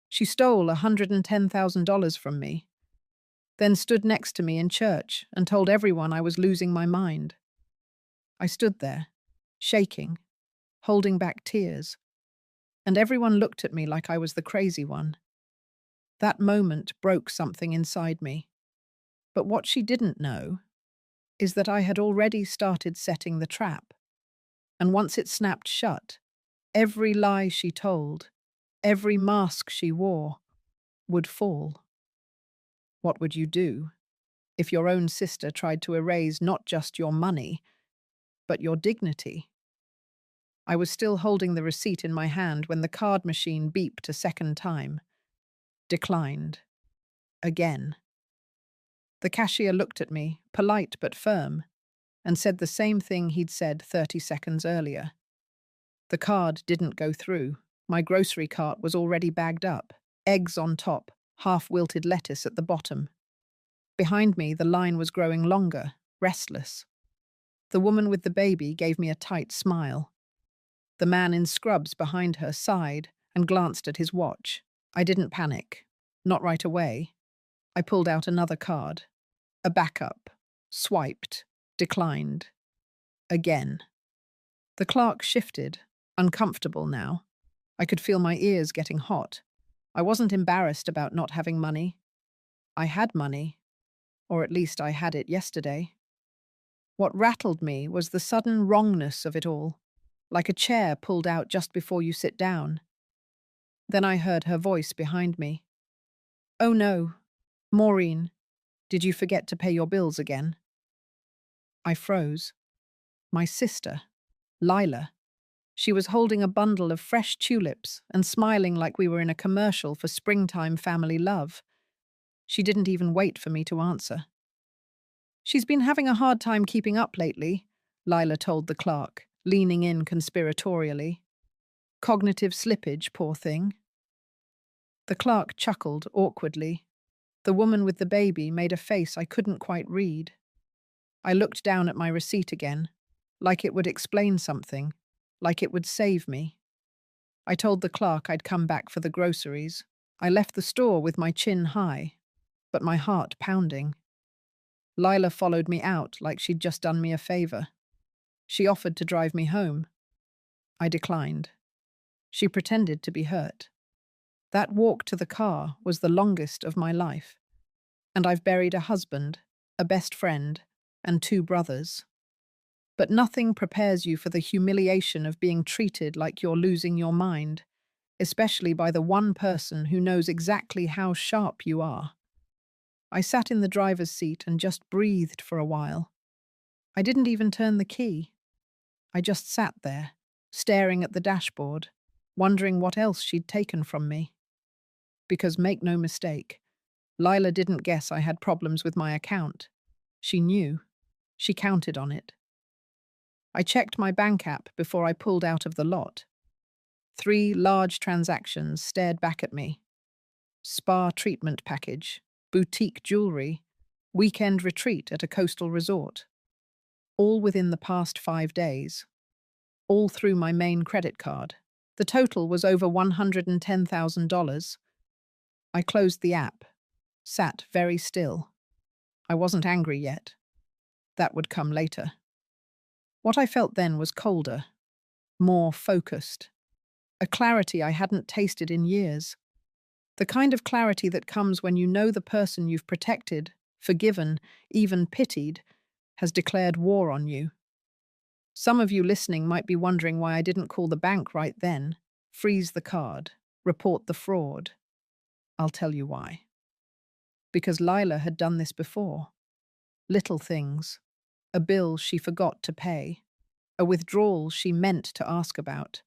She stole $110,000 from me, then stood next to me in church and told everyone I was losing my mind. I stood there, shaking, holding back tears, and everyone looked at me like I was the crazy one. That moment broke something inside me. But what she didn't know is that I had already started setting the trap. And once it snapped shut, every lie she told, every mask she wore, would fall. What would you do if your own sister tried to erase not just your money, but your dignity? I was still holding the receipt in my hand when the card machine beeped a second time. Declined. Again. The cashier looked at me, polite but firm, and said the same thing he'd said 30 seconds earlier. The card didn't go through. My grocery cart was already bagged up, eggs on top, half-wilted lettuce at the bottom. Behind me, the line was growing longer, restless. The woman with the baby gave me a tight smile. The man in scrubs behind her sighed and glanced at his watch. I didn't panic. Not right away. I pulled out another card. A backup. Swiped. Declined. Again. The clerk shifted, uncomfortable now. I could feel my ears getting hot. I wasn't embarrassed about not having money. I had money, or at least I had it yesterday. What rattled me was the sudden wrongness of it all, like a chair pulled out just before you sit down. Then I heard her voice behind me. "Oh no, Maureen, did you forget to pay your bills again?" I froze. My sister, Lila. She was holding a bundle of fresh tulips and smiling like we were in a commercial for springtime family love. She didn't even wait for me to answer. "She's been having a hard time keeping up lately," Lila told the clerk, leaning in conspiratorially. "Cognitive slippage, poor thing." The clerk chuckled awkwardly. The woman with the baby made a face I couldn't quite read. I looked down at my receipt again, like it would explain something, like it would save me. I told the clerk I'd come back for the groceries. I left the store with my chin high, but my heart pounding. Lila followed me out like she'd just done me a favor. She offered to drive me home. I declined. She pretended to be hurt. That walk to the car was the longest of my life, and I've buried a husband, a best friend, and 2 brothers. But nothing prepares you for the humiliation of being treated like you're losing your mind, especially by the one person who knows exactly how sharp you are. I sat in the driver's seat and just breathed for a while. I didn't even turn the key. I just sat there, staring at the dashboard, wondering what else she'd taken from me. Because make no mistake, Lila didn't guess I had problems with my account. She knew. She counted on it. I checked my bank app before I pulled out of the lot. 3 large transactions stared back at me. Spa treatment package, boutique jewelry, weekend retreat at a coastal resort. All within the past 5 days. All through my main credit card. The total was over $110,000. I closed the app, sat very still. I wasn't angry yet. That would come later. What I felt then was colder, more focused. A clarity I hadn't tasted in years. The kind of clarity that comes when you know the person you've protected, forgiven, even pitied, has declared war on you. Some of you listening might be wondering why I didn't call the bank right then, freeze the card, report the fraud. I'll tell you why. Because Lila had done this before. Little things. A bill she forgot to pay. A withdrawal she meant to ask about.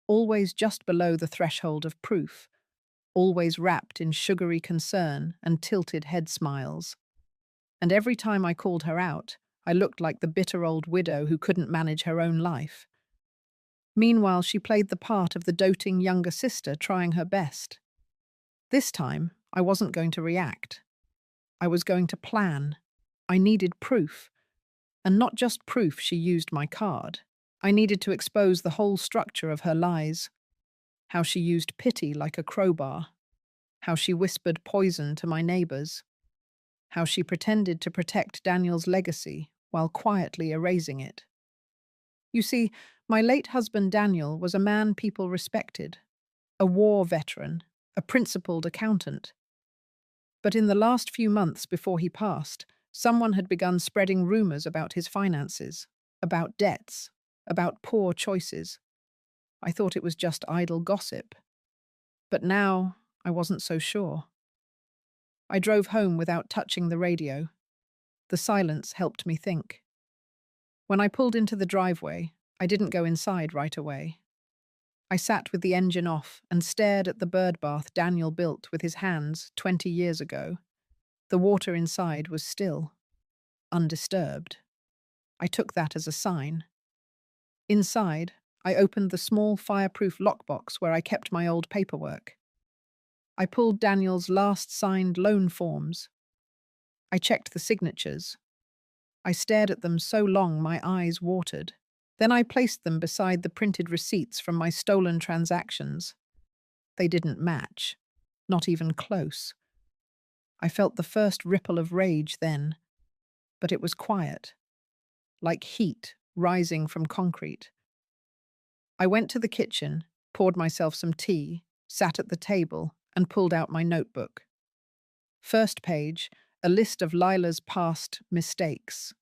Always just below the threshold of proof. Always wrapped in sugary concern and tilted head smiles. And every time I called her out, I looked like the bitter old widow who couldn't manage her own life. Meanwhile, she played the part of the doting younger sister trying her best. This time, I wasn't going to react. I was going to plan. I needed proof. And not just proof she used my card. I needed to expose the whole structure of her lies. how she used pity like a crowbar, how she whispered poison to my neighbors, how she pretended to protect Daniel's legacy while quietly erasing it. You see, my late husband Daniel was a man people respected, a war veteran, a principled accountant. But in the last few months before he passed, someone had begun spreading rumors about his finances, about debts, about poor choices. I thought it was just idle gossip. But now I wasn't so sure. I drove home without touching the radio. The silence helped me think. When I pulled into the driveway, I didn't go inside right away. I sat with the engine off and stared at the bird bath Daniel built with his hands 20 years ago. The water inside was still, undisturbed. I took that as a sign. Inside, I opened the small fireproof lockbox where I kept my old paperwork. I pulled Daniel's last signed loan forms. I checked the signatures. I stared at them so long my eyes watered. Then I placed them beside the printed receipts from my stolen transactions. They didn't match, not even close. I felt the first ripple of rage then, but it was quiet, like heat rising from concrete. I went to the kitchen, poured myself some tea, sat at the table, and pulled out my notebook. First page, a list of Lila's past mistakes.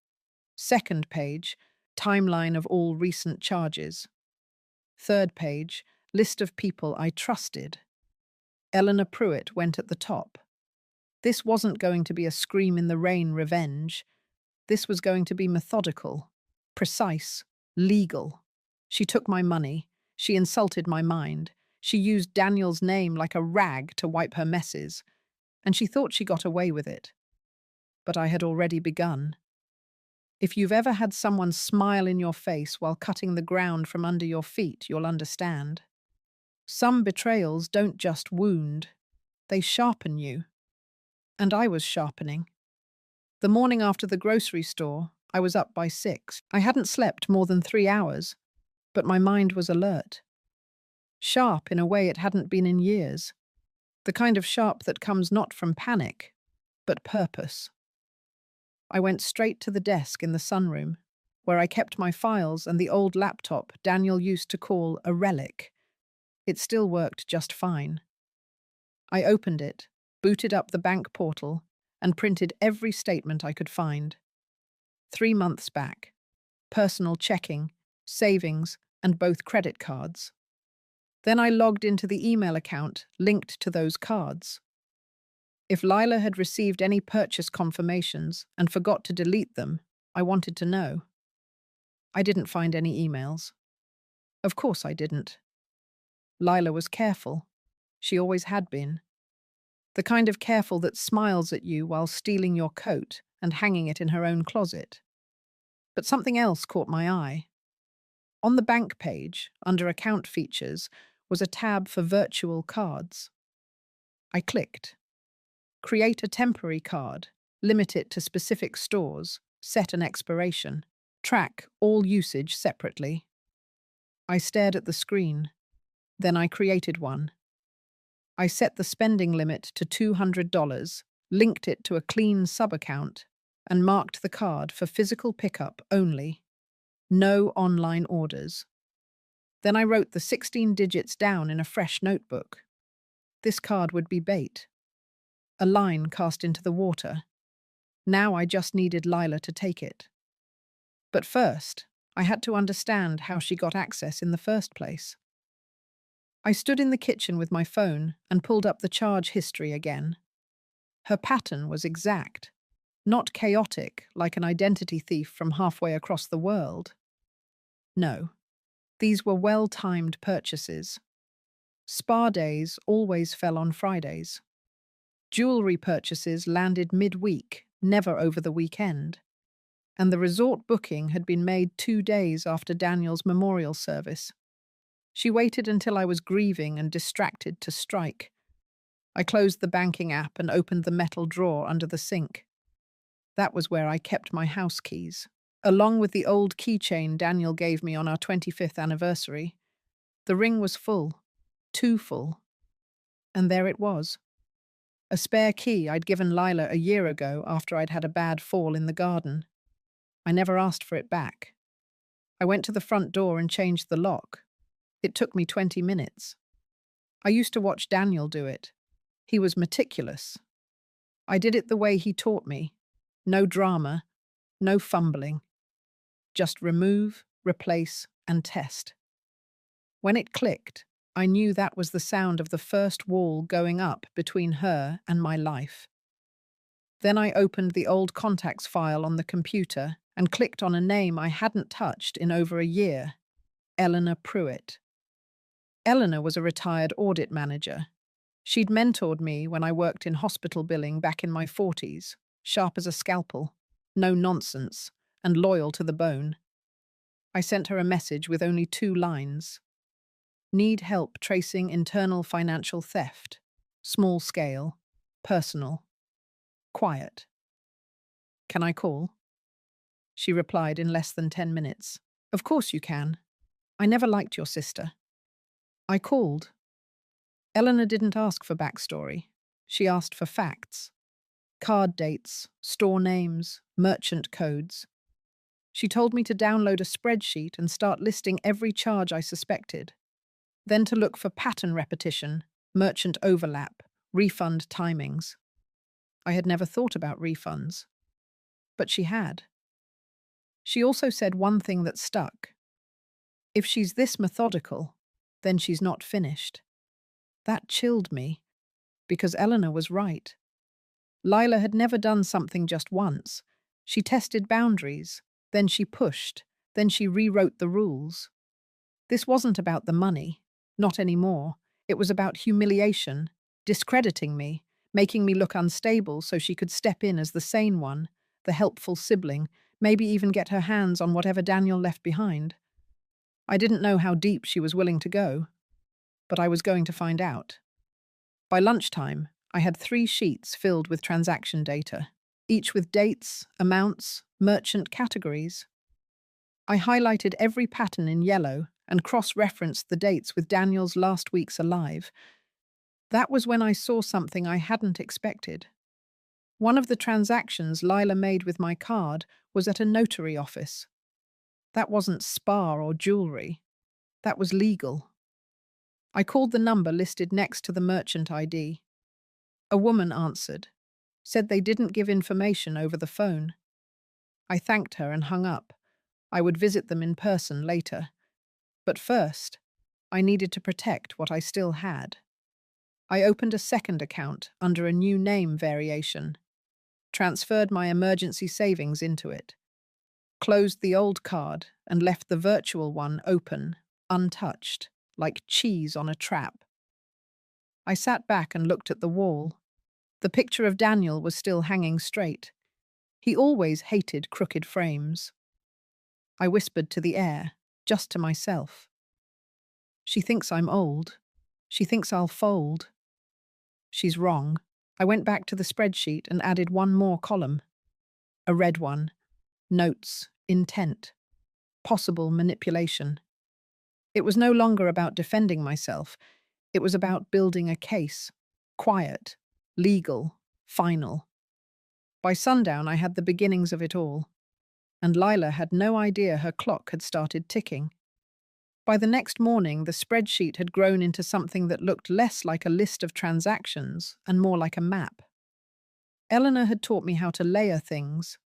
Second page, timeline of all recent charges. Third page, list of people I trusted. Eleanor Pruitt went at the top. This wasn't going to be a scream-in-the-rain revenge. This was going to be methodical, precise, legal. She took my money. She insulted my mind. She used Daniel's name like a rag to wipe her messes. And she thought she got away with it. But I had already begun. If you've ever had someone smile in your face while cutting the ground from under your feet, you'll understand. Some betrayals don't just wound, they sharpen you. And I was sharpening. The morning after the grocery store, I was up by 6. I hadn't slept more than 3 hours, but my mind was alert. Sharp in a way it hadn't been in years. The kind of sharp that comes not from panic, but purpose. I went straight to the desk in the sunroom, where I kept my files and the old laptop Daniel used to call a relic. It still worked just fine. I opened it, booted up the bank portal, and printed every statement I could find. 3 months back. Personal checking, savings, and both credit cards. Then I logged into the email account linked to those cards. If Lila had received any purchase confirmations and forgot to delete them, I wanted to know. I didn't find any emails. Of course I didn't. Lila was careful. She always had been. The kind of careful that smiles at you while stealing your coat and hanging it in her own closet. But something else caught my eye. On the bank page, under account features, was a tab for virtual cards. I clicked. Create a temporary card, limit it to specific stores, set an expiration, track all usage separately. I stared at the screen. Then I created one. I set the spending limit to $200, linked it to a clean sub-account, and marked the card for physical pickup only. No online orders. Then I wrote the 16 digits down in a fresh notebook. This card would be bait. A line cast into the water. Now I just needed Lila to take it. But first, I had to understand how she got access in the first place. I stood in the kitchen with my phone and pulled up the charge history again. Her pattern was exact, not chaotic like an identity thief from halfway across the world. No, these were well-timed purchases. Spa days always fell on Fridays. Jewelry purchases landed midweek, never over the weekend. And the resort booking had been made 2 days after Daniel's memorial service. She waited until I was grieving and distracted to strike. I closed the banking app and opened the metal drawer under the sink. That was where I kept my house keys, along with the old keychain Daniel gave me on our 25th anniversary. The ring was full, Too full. And there it was. A spare key I'd given Lila a year ago after I'd had a bad fall in the garden. I never asked for it back. I went to the front door and changed the lock. It took me 20 minutes. I used to watch Daniel do it. He was meticulous. I did it the way he taught me. No drama, no fumbling. Just remove, replace, and test. When it clicked, I knew that was the sound of the first wall going up between her and my life. Then I opened the old contacts file on the computer and clicked on a name I hadn't touched in over a year, Eleanor Pruitt. Eleanor was a retired audit manager. She'd mentored me when I worked in hospital billing back in my 40s, sharp as a scalpel, no nonsense, and loyal to the bone. I sent her a message with only 2 lines. Need help tracing internal financial theft. Small scale. Personal. Quiet. Can I call? She replied in less than 10 minutes. Of course you can. I never liked your sister. I called. Eleanor didn't ask for backstory. She asked for facts. Card dates, store names, merchant codes. She told me to download a spreadsheet and start listing every charge I suspected. Then to look for pattern repetition, merchant overlap, refund timings. I had never thought about refunds. But she had. She also said one thing that stuck. If she's this methodical, then she's not finished. That chilled me, because Eleanor was right. Lila had never done something just once. She tested boundaries, then she pushed, then she rewrote the rules. This wasn't about the money, not anymore. It was about humiliation, discrediting me, making me look unstable so she could step in as the sane one, the helpful sibling, maybe even get her hands on whatever Daniel left behind. I didn't know how deep she was willing to go, but I was going to find out. By lunchtime, I had 3 sheets filled with transaction data, each with dates, amounts, merchant categories. I highlighted every pattern in yellow and cross-referenced the dates with Daniel's last weeks alive. That was when I saw something I hadn't expected. One of the transactions Lila made with my card was at a notary office. That wasn't spa or jewelry. That was legal. I called the number listed next to the merchant ID. A woman answered, said they didn't give information over the phone. I thanked her and hung up. I would visit them in person later. But first, I needed to protect what I still had. I opened a second account under a new name variation, transferred my emergency savings into it, closed the old card and left the virtual one open, untouched, like cheese on a trap. I sat back and looked at the wall. The picture of Daniel was still hanging straight. He always hated crooked frames. I whispered to the air, just to myself. She thinks I'm old. She thinks I'll fold. She's wrong. I went back to the spreadsheet and added one more column. A red one. Notes, intent, possible manipulation. It was no longer about defending myself. It was about building a case. Quiet, legal, final. By sundown, I had the beginnings of it all. And Lila had no idea her clock had started ticking. By the next morning, the spreadsheet had grown into something that looked less like a list of transactions and more like a map. Eleanor had taught me how to layer things,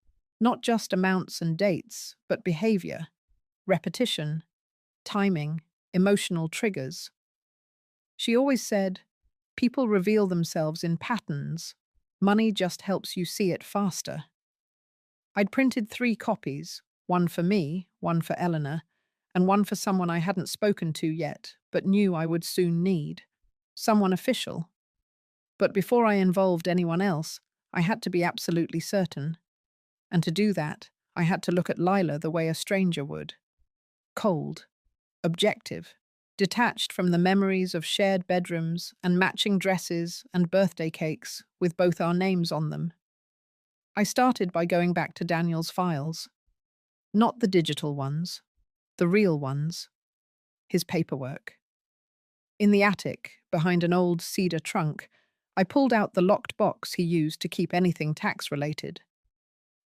not just amounts and dates, but behavior, repetition, timing, emotional triggers. She always said, people reveal themselves in patterns. Money just helps you see it faster. I'd printed 3 copies, one for me, one for Eleanor, and one for someone I hadn't spoken to yet, but knew I would soon need. Someone official. But before I involved anyone else, I had to be absolutely certain. And to do that, I had to look at Lila the way a stranger would. Cold. Objective. Detached from the memories of shared bedrooms and matching dresses and birthday cakes with both our names on them. I started by going back to Daniel's files. Not the digital ones. The real ones. His paperwork. In the attic, behind an old cedar trunk, I pulled out the locked box he used to keep anything tax-related.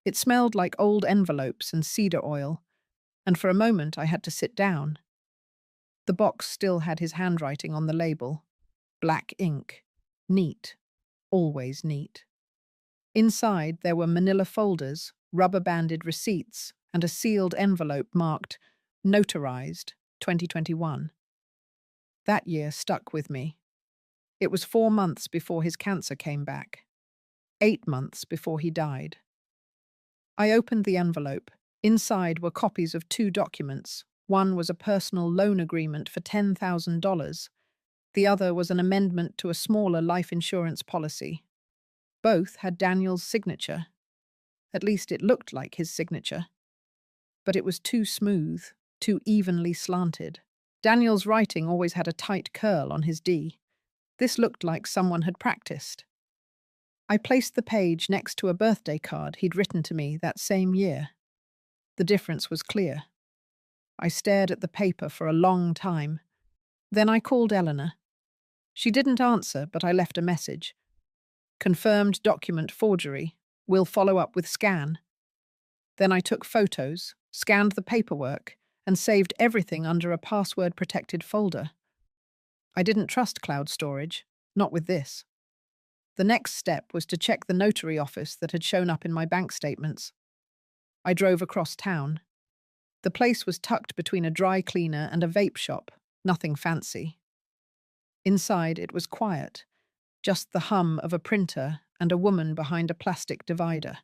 It smelled like old envelopes and cedar oil, and for a moment I had to sit down. The box still had his handwriting on the label. Black ink. Neat. Always neat. Inside there were manila folders, rubber-banded receipts, and a sealed envelope marked Notarized 2021. That year stuck with me. It was 4 months before his cancer came back. 8 months before he died. I opened the envelope. Inside were copies of 2 documents. One was a personal loan agreement for $10,000. The other was an amendment to a smaller life insurance policy. Both had Daniel's signature. At least it looked like his signature. But it was too smooth, too evenly slanted. Daniel's writing always had a tight curl on his D. This looked like someone had practiced. I placed the page next to a birthday card he'd written to me that same year. The difference was clear. I stared at the paper for a long time. Then I called Eleanor. She didn't answer, but I left a message. Confirmed document forgery. Will follow up with scan. Then I took photos, scanned the paperwork, and saved everything under a password-protected folder. I didn't trust cloud storage, not with this. The next step was to check the notary office that had shown up in my bank statements. I drove across town. The place was tucked between a dry cleaner and a vape shop, nothing fancy. Inside it was quiet, just the hum of a printer and a woman behind a plastic divider.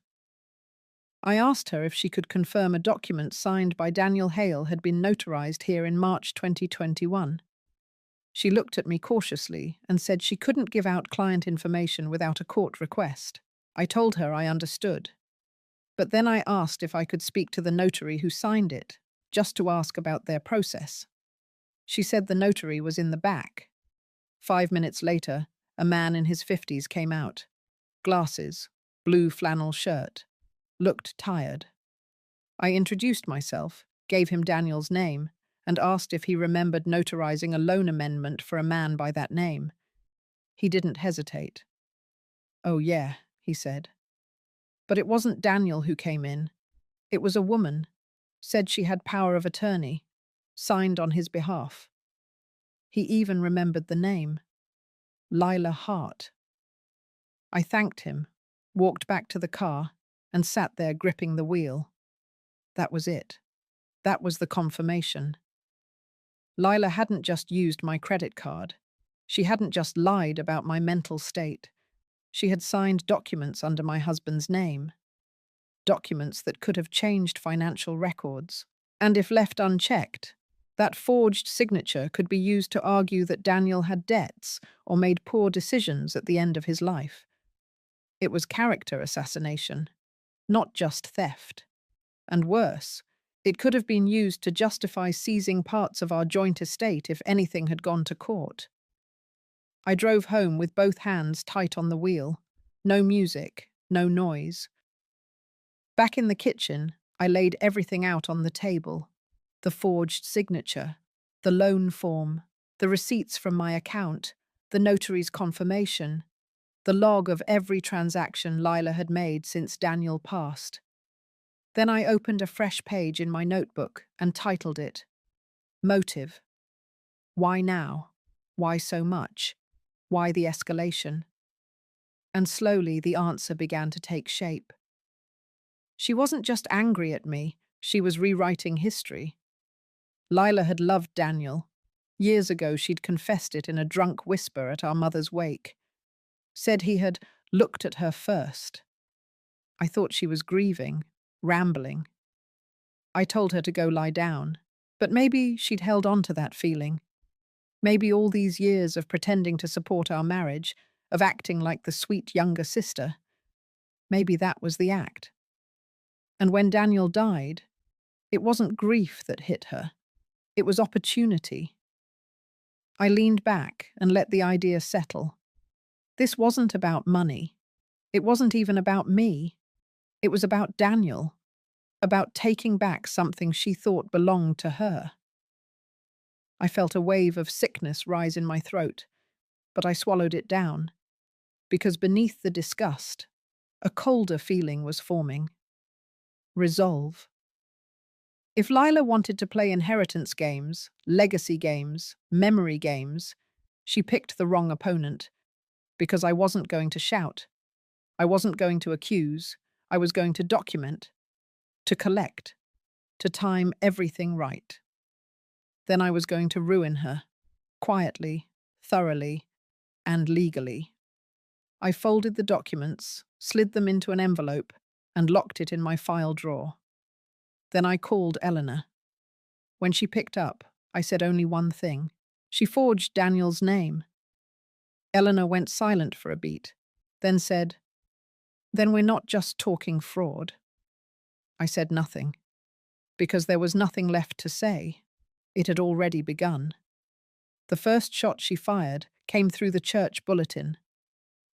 I asked her if she could confirm a document signed by Daniel Hale had been notarized here in March 2021. She looked at me cautiously and said she couldn't give out client information without a court request. I told her I understood. But then I asked if I could speak to the notary who signed it, just to ask about their process. She said the notary was in the back. 5 minutes later, a man in his 50s came out. Glasses, blue flannel shirt. Looked tired. I introduced myself, gave him Daniel's name, and asked if he remembered notarizing a loan amendment for a man by that name. He didn't hesitate. "Oh yeah," he said. But it wasn't Daniel who came in. It was a woman. Said she had power of attorney. Signed on his behalf. He even remembered the name. Lila Hart. I thanked him, walked back to the car, and sat there gripping the wheel. That was it. That was the confirmation. Lila hadn't just used my credit card. She hadn't just lied about my mental state. She had signed documents under my husband's name. Documents that could have changed financial records. And if left unchecked, that forged signature could be used to argue that Daniel had debts or made poor decisions at the end of his life. It was character assassination, not just theft. And worse, it could have been used to justify seizing parts of our joint estate if anything had gone to court. I drove home with both hands tight on the wheel. No music, no noise. Back in the kitchen, I laid everything out on the table. The forged signature, the loan form, the receipts from my account, the notary's confirmation, the log of every transaction Lila had made since Daniel passed. Then I opened a fresh page in my notebook and titled it, Motive. Why now? Why so much? Why the escalation? And slowly the answer began to take shape. She wasn't just angry at me, she was rewriting history. Lila had loved Daniel. Years ago she'd confessed it in a drunk whisper at our mother's wake. Said he had looked at her first. I thought she was grieving, rambling. I told her to go lie down, but maybe she'd held on to that feeling. Maybe all these years of pretending to support our marriage, of acting like the sweet younger sister, maybe that was the act. And when Daniel died, it wasn't grief that hit her. It was opportunity. I leaned back and let the idea settle. This wasn't about money. It wasn't even about me. It was about Daniel, about taking back something she thought belonged to her. I felt a wave of sickness rise in my throat, but I swallowed it down, because beneath the disgust, a colder feeling was forming. Resolve. If Lila wanted to play inheritance games, legacy games, memory games, she picked the wrong opponent, because I wasn't going to shout. I wasn't going to accuse. I was going to document, to collect, to time everything right. Then I was going to ruin her, quietly, thoroughly, and legally. I folded the documents, slid them into an envelope, and locked it in my file drawer. Then I called Eleanor. When she picked up, I said only one thing. She forged Daniel's name. Eleanor went silent for a beat, then said, "Then we're not just talking fraud." I said nothing, because there was nothing left to say. It had already begun. The first shot she fired came through the church bulletin.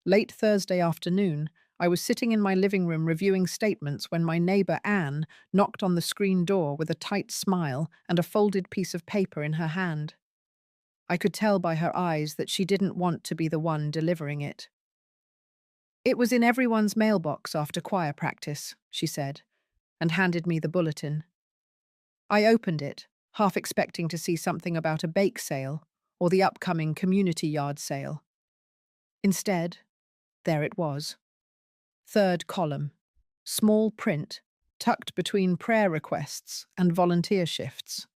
Late Thursday afternoon, I was sitting in my living room reviewing statements when my neighbor Anne knocked on the screen door with a tight smile and a folded piece of paper in her hand. I could tell by her eyes that she didn't want to be the one delivering it. "It was in everyone's mailbox after choir practice," she said, and handed me the bulletin. I opened it, half expecting to see something about a bake sale or the upcoming community yard sale. Instead, there it was. Third column. Small print, tucked between prayer requests and volunteer shifts.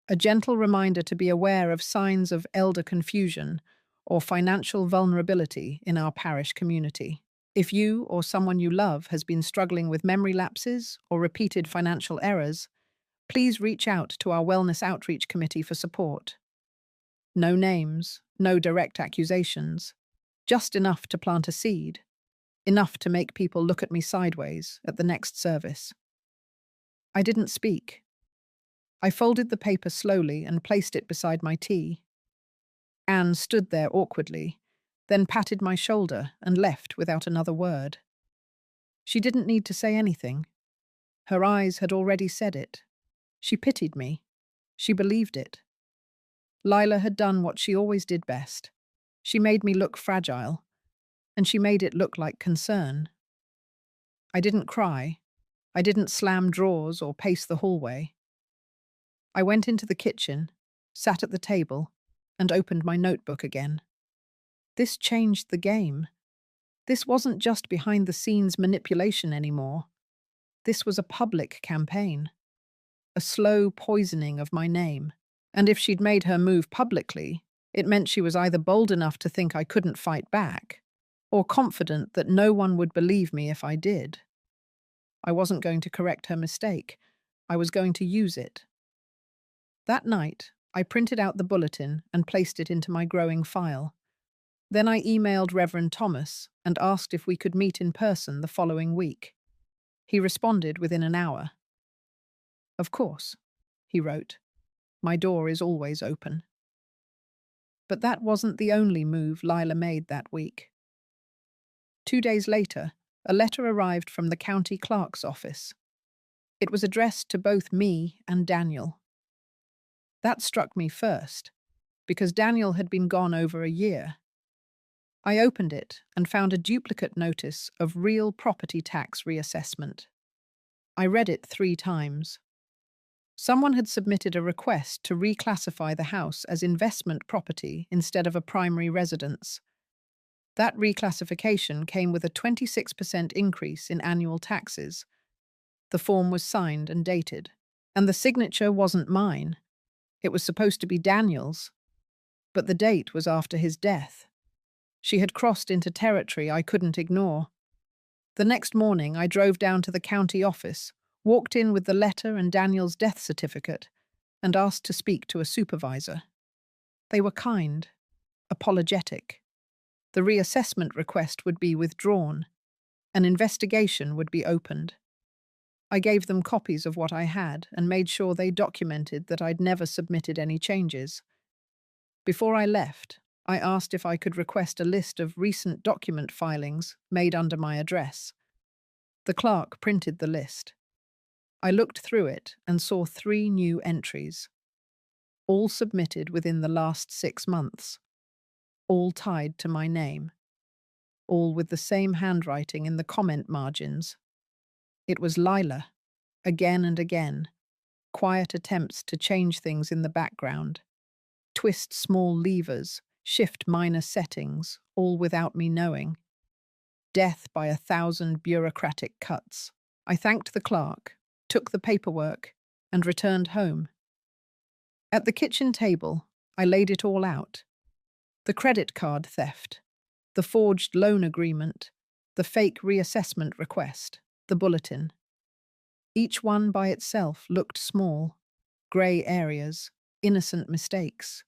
A gentle reminder to be aware of signs of elder confusion or financial vulnerability in our parish community. If you or someone you love has been struggling with memory lapses or repeated financial errors, please reach out to our Wellness Outreach Committee for support. No names, no direct accusations, just enough to plant a seed, enough to make people look at me sideways at the next service. I didn't speak. I folded the paper slowly and placed it beside my tea. Anne stood there awkwardly, then patted my shoulder and left without another word. She didn't need to say anything. Her eyes had already said it. She pitied me. She believed it. Lila had done what she always did best. She made me look fragile, and she made it look like concern. I didn't cry. I didn't slam drawers or pace the hallway. I went into the kitchen, sat at the table, and opened my notebook again. This changed the game. This wasn't just behind-the-scenes manipulation anymore. This was a public campaign. A slow poisoning of my name. And if she'd made her move publicly, it meant she was either bold enough to think I couldn't fight back, or confident that no one would believe me if I did. I wasn't going to correct her mistake. I was going to use it. That night, I printed out the bulletin and placed it into my growing file. Then I emailed Reverend Thomas and asked if we could meet in person the following week. He responded within an hour. "Of course," he wrote. "My door is always open." But that wasn't the only move Lila made that week. 2 days later, a letter arrived from the county clerk's office. It was addressed to both me and Daniel. That struck me first, because Daniel had been gone over a year. I opened it and found a duplicate notice of real property tax reassessment. I read it 3 times. Someone had submitted a request to reclassify the house as investment property instead of a primary residence. That reclassification came with a 26% increase in annual taxes. The form was signed and dated, and the signature wasn't mine. It was supposed to be Daniel's, but the date was after his death. She had crossed into territory I couldn't ignore. The next morning, I drove down to the county office, walked in with the letter and Daniel's death certificate, and asked to speak to a supervisor. They were kind, apologetic. The reassessment request would be withdrawn. An investigation would be opened. I gave them copies of what I had and made sure they documented that I'd never submitted any changes. Before I left, I asked if I could request a list of recent document filings made under my address. The clerk printed the list. I looked through it and saw 3 new entries. all submitted within the last 6 months, all tied to my name, all with the same handwriting in the comment margins. It was Lila, again and again, quiet attempts to change things in the background, twist small levers, shift minor settings, all without me knowing. Death by 1,000 bureaucratic cuts. I thanked the clerk, took the paperwork, and returned home. At the kitchen table, I laid it all out. The credit card theft, the forged loan agreement, the fake reassessment request, the bulletin. Each one by itself looked small, grey areas, innocent mistakes.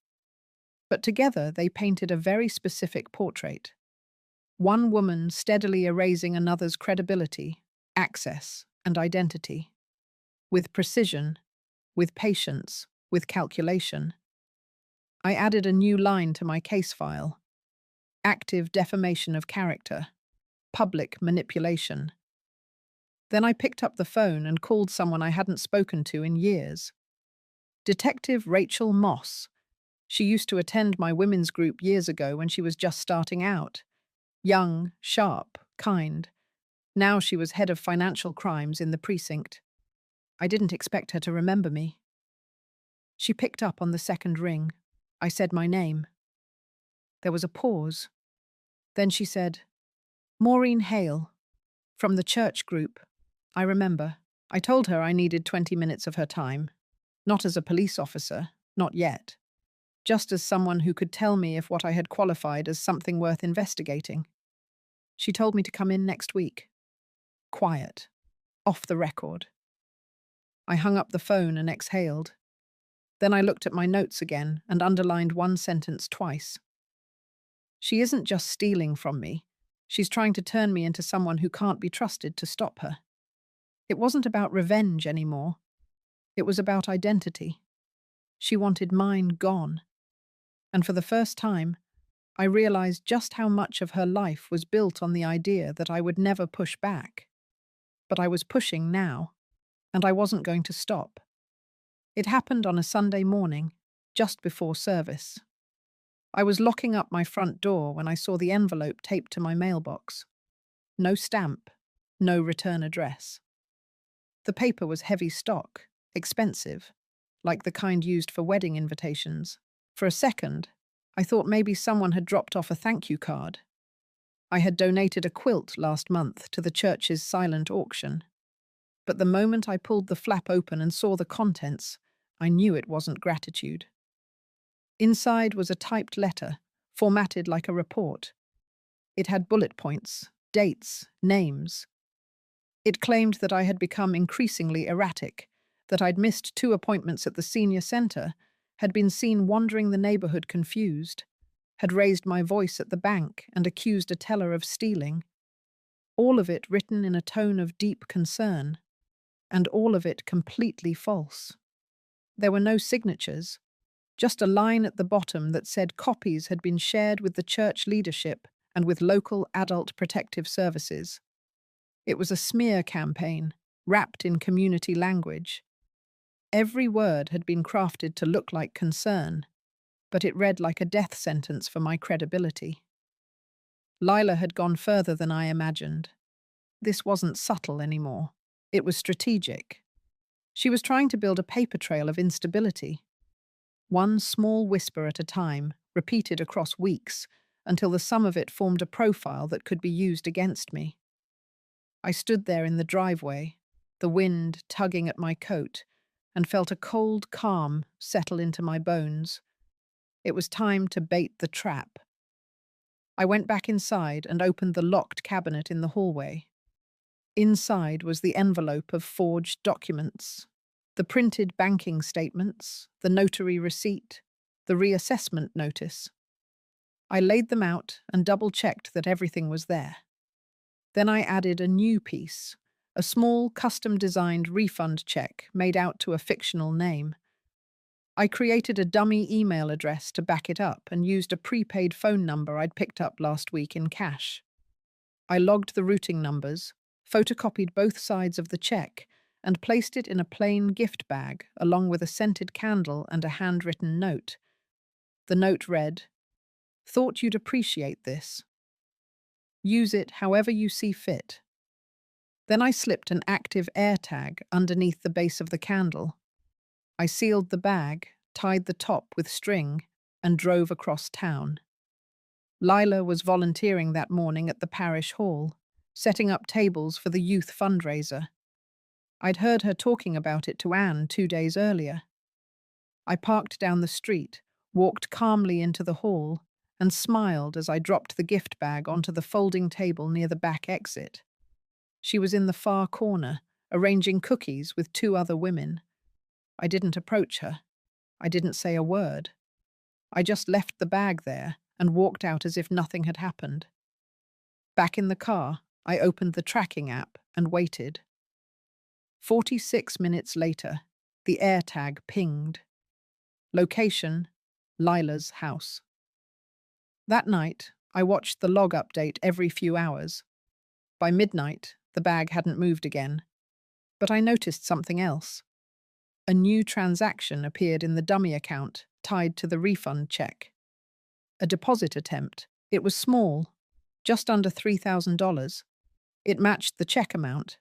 But together they painted a very specific portrait. One woman steadily erasing another's credibility, access, and identity. With precision, with patience, with calculation. I added a new line to my case file. Active defamation of character. Public manipulation. Then I picked up the phone and called someone I hadn't spoken to in years. Detective Rachel Moss. She used to attend my women's group years ago when she was just starting out. Young, sharp, kind. Now she was head of financial crimes in the precinct. I didn't expect her to remember me. She picked up on the second ring. I said my name. There was a pause. Then she said, Maureen Hale, from the church group. I remember. I told her I needed 20 minutes of her time. Not as a police officer, not yet. Just as someone who could tell me if what I had qualified as something worth investigating. She told me to come in next week. Quiet. Off the record. I hung up the phone and exhaled. Then I looked at my notes again and underlined one sentence twice. She isn't just stealing from me. She's trying to turn me into someone who can't be trusted to stop her. It wasn't about revenge anymore. It was about identity. She wanted mine gone. And for the first time, I realized just how much of her life was built on the idea that I would never push back. But I was pushing now, and I wasn't going to stop. It happened on a Sunday morning, just before service. I was locking up my front door when I saw the envelope taped to my mailbox. No stamp, no return address. The paper was heavy stock, expensive, like the kind used for wedding invitations. For a second, I thought maybe someone had dropped off a thank you card. I had donated a quilt last month to the church's silent auction. But the moment I pulled the flap open and saw the contents, I knew it wasn't gratitude. Inside was a typed letter, formatted like a report. It had bullet points, dates, names. It claimed that I had become increasingly erratic, that I'd missed 2 appointments at the senior centre, had been seen wandering the neighbourhood confused, had raised my voice at the bank and accused a teller of stealing. All of it written in a tone of deep concern, and all of it completely false. There were no signatures, just a line at the bottom that said copies had been shared with the church leadership and with local adult protective services. It was a smear campaign, wrapped in community language. Every word had been crafted to look like concern, but it read like a death sentence for my credibility. Lila had gone further than I imagined. This wasn't subtle anymore. It was strategic. She was trying to build a paper trail of instability. One small whisper at a time, repeated across weeks, until the sum of it formed a profile that could be used against me. I stood there in the driveway, the wind tugging at my coat, and felt a cold calm settle into my bones. It was time to bait the trap. I went back inside and opened the locked cabinet in the hallway. Inside was the envelope of forged documents, the printed banking statements, the notary receipt, the reassessment notice. I laid them out and double-checked that everything was there. Then I added a new piece, a small custom-designed refund check made out to a fictional name. I created a dummy email address to back it up and used a prepaid phone number I'd picked up last week in cash. I logged the routing numbers, photocopied both sides of the check, and placed it in a plain gift bag along with a scented candle and a handwritten note. The note read, "Thought you'd appreciate this. Use it however you see fit." Then I slipped an active air tag underneath the base of the candle. I sealed the bag, tied the top with string, and drove across town. Lila was volunteering that morning at the parish hall, setting up tables for the youth fundraiser. I'd heard her talking about it to Anne 2 days earlier. I parked down the street, walked calmly into the hall, and smiled as I dropped the gift bag onto the folding table near the back exit. She was in the far corner, arranging cookies with 2 other women. I didn't approach her. I didn't say a word. I just left the bag there and walked out as if nothing had happened. Back in the car, I opened the tracking app and waited. 46 minutes later, the AirTag pinged. Location, Lila's house. That night, I watched the log update every few hours. By midnight, the bag hadn't moved again. But I noticed something else. A new transaction appeared in the dummy account tied to the refund check. A deposit attempt. It was small, just under $3,000. It matched the check amount,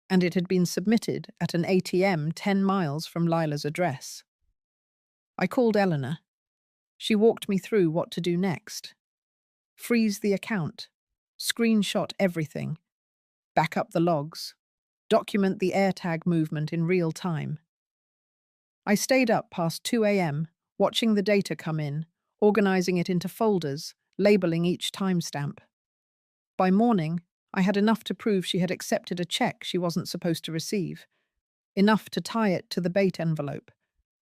and it had been submitted at an ATM 10 miles from Lila's address. I called Eleanor. She walked me through what to do next. Freeze the account, screenshot everything, back up the logs, document the AirTag movement in real time. I stayed up past 2 a.m., watching the data come in, organizing it into folders, labeling each timestamp. By morning, I had enough to prove she had accepted a check she wasn't supposed to receive, enough to tie it to the bait envelope,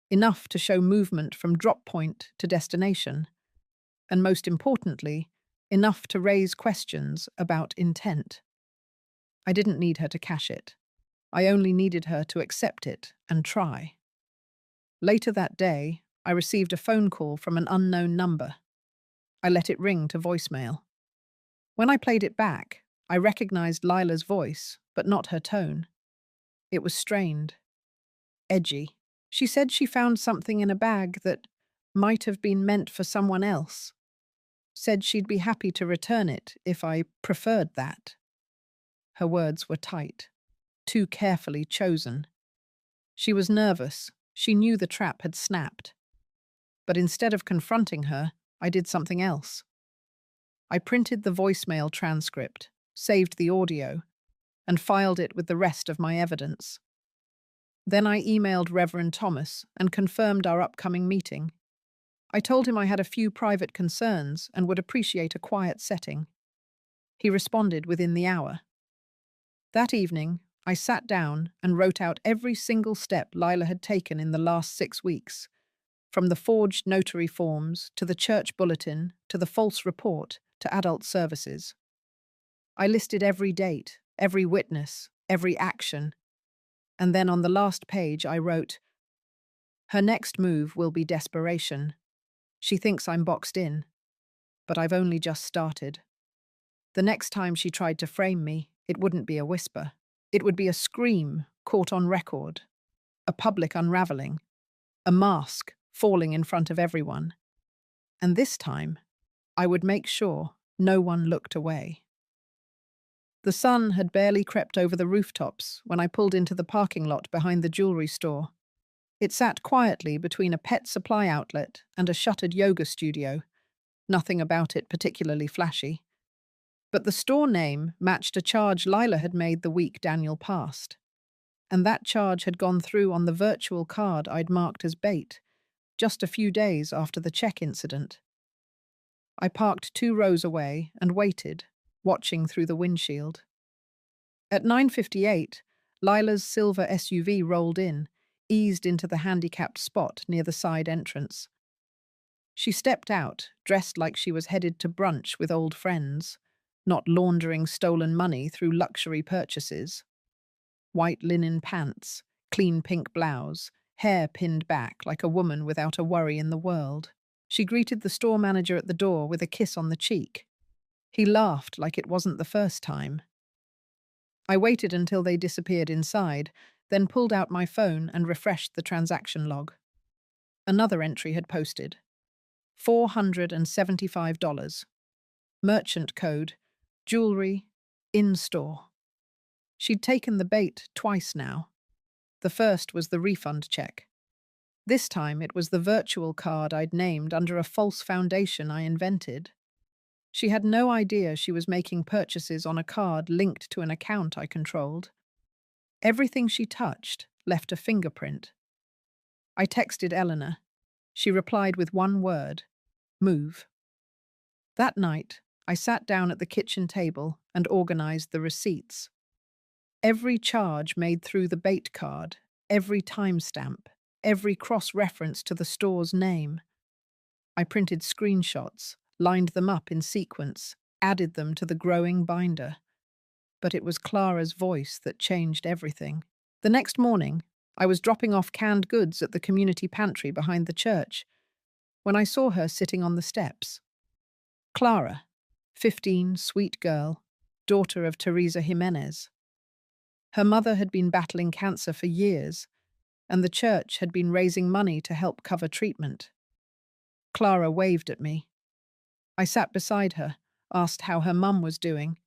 enough to show movement from drop point to destination, and most importantly, enough to raise questions about intent. I didn't need her to cash it. I only needed her to accept it and try. Later that day, I received a phone call from an unknown number. I let it ring to voicemail. When I played it back, I recognized Lila's voice, but not her tone. It was strained, edgy. She said she found something in a bag that might have been meant for someone else. Said she'd be happy to return it if I preferred that. Her words were tight, too carefully chosen. She was nervous. She knew the trap had snapped. But instead of confronting her, I did something else. I printed the voicemail transcript, saved the audio, and filed it with the rest of my evidence. Then I emailed Reverend Thomas and confirmed our upcoming meeting. I told him I had a few private concerns and would appreciate a quiet setting. He responded within the hour. That evening, I sat down and wrote out every single step Lila had taken in the last 6 weeks, from the forged notary forms to the church bulletin to the false report to adult services. I listed every date, every witness, every action, and then on the last page I wrote, "Her next move will be desperation. She thinks I'm boxed in, but I've only just started. The next time she tried to frame me, it wouldn't be a whisper. It would be a scream caught on record, a public unraveling, a mask falling in front of everyone. And this time, I would make sure no one looked away." The sun had barely crept over the rooftops when I pulled into the parking lot behind the jewelry store. It sat quietly between a pet supply outlet and a shuttered yoga studio, nothing about it particularly flashy. But the store name matched a charge Lila had made the week Daniel passed. And that charge had gone through on the virtual card I'd marked as bait, just a few days after the check incident. I parked 2 rows away and waited, watching through the windshield. At 9:58, Lila's silver SUV rolled in, eased into the handicapped spot near the side entrance. She stepped out, dressed like she was headed to brunch with old friends, not laundering stolen money through luxury purchases. White linen pants, clean pink blouse, hair pinned back like a woman without a worry in the world. She greeted the store manager at the door with a kiss on the cheek. He laughed like it wasn't the first time. I waited until they disappeared inside, then pulled out my phone and refreshed the transaction log. Another entry had posted. $475. Merchant code. Jewelry. In store. She'd taken the bait twice now. The first was the refund check. This time it was the virtual card I'd named under a false foundation I invented. She had no idea she was making purchases on a card linked to an account I controlled. Everything she touched left a fingerprint. I texted Eleanor. She replied with one word: move. That night, I sat down at the kitchen table and organized the receipts. Every charge made through the bait card, every timestamp, every cross-reference to the store's name. I printed screenshots, lined them up in sequence, added them to the growing binder. But it was Clara's voice that changed everything. The next morning, I was dropping off canned goods at the community pantry behind the church when I saw her sitting on the steps. Clara, 15, sweet girl, daughter of Teresa Jimenez. Her mother had been battling cancer for years, and the church had been raising money to help cover treatment. Clara waved at me. I sat beside her, asked how her mum was doing.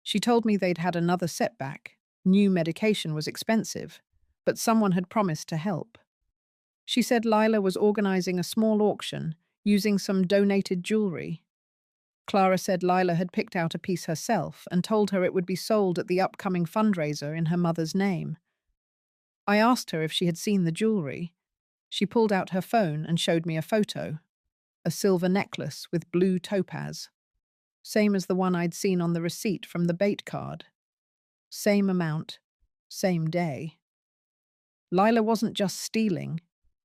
She told me they'd had another setback. New medication was expensive, but someone had promised to help. She said Lila was organizing a small auction using some donated jewelry. Clara said Lila had picked out a piece herself and told her it would be sold at the upcoming fundraiser in her mother's name. I asked her if she had seen the jewelry. She pulled out her phone and showed me a photo. A silver necklace with blue topaz. Same as the one I'd seen on the receipt from the bait card. Same amount, same day. Lila wasn't just stealing.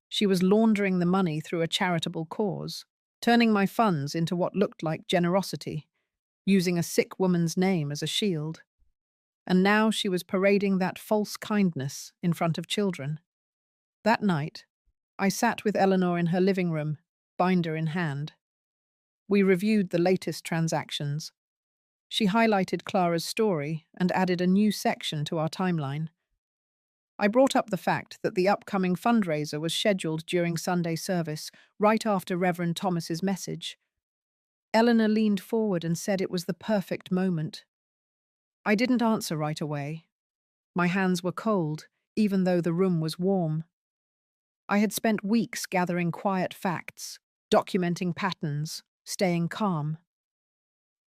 She was laundering the money through a charitable cause, turning my funds into what looked like generosity, using a sick woman's name as a shield. And now she was parading that false kindness in front of children. That night, I sat with Eleanor in her living room, binder in hand. We reviewed the latest transactions. She highlighted Clara's story and added a new section to our timeline. I brought up the fact that the upcoming fundraiser was scheduled during Sunday service, right after Reverend Thomas's message. Eleanor leaned forward and said it was the perfect moment. I didn't answer right away. My hands were cold, even though the room was warm. I had spent weeks gathering quiet facts, documenting patterns, staying calm.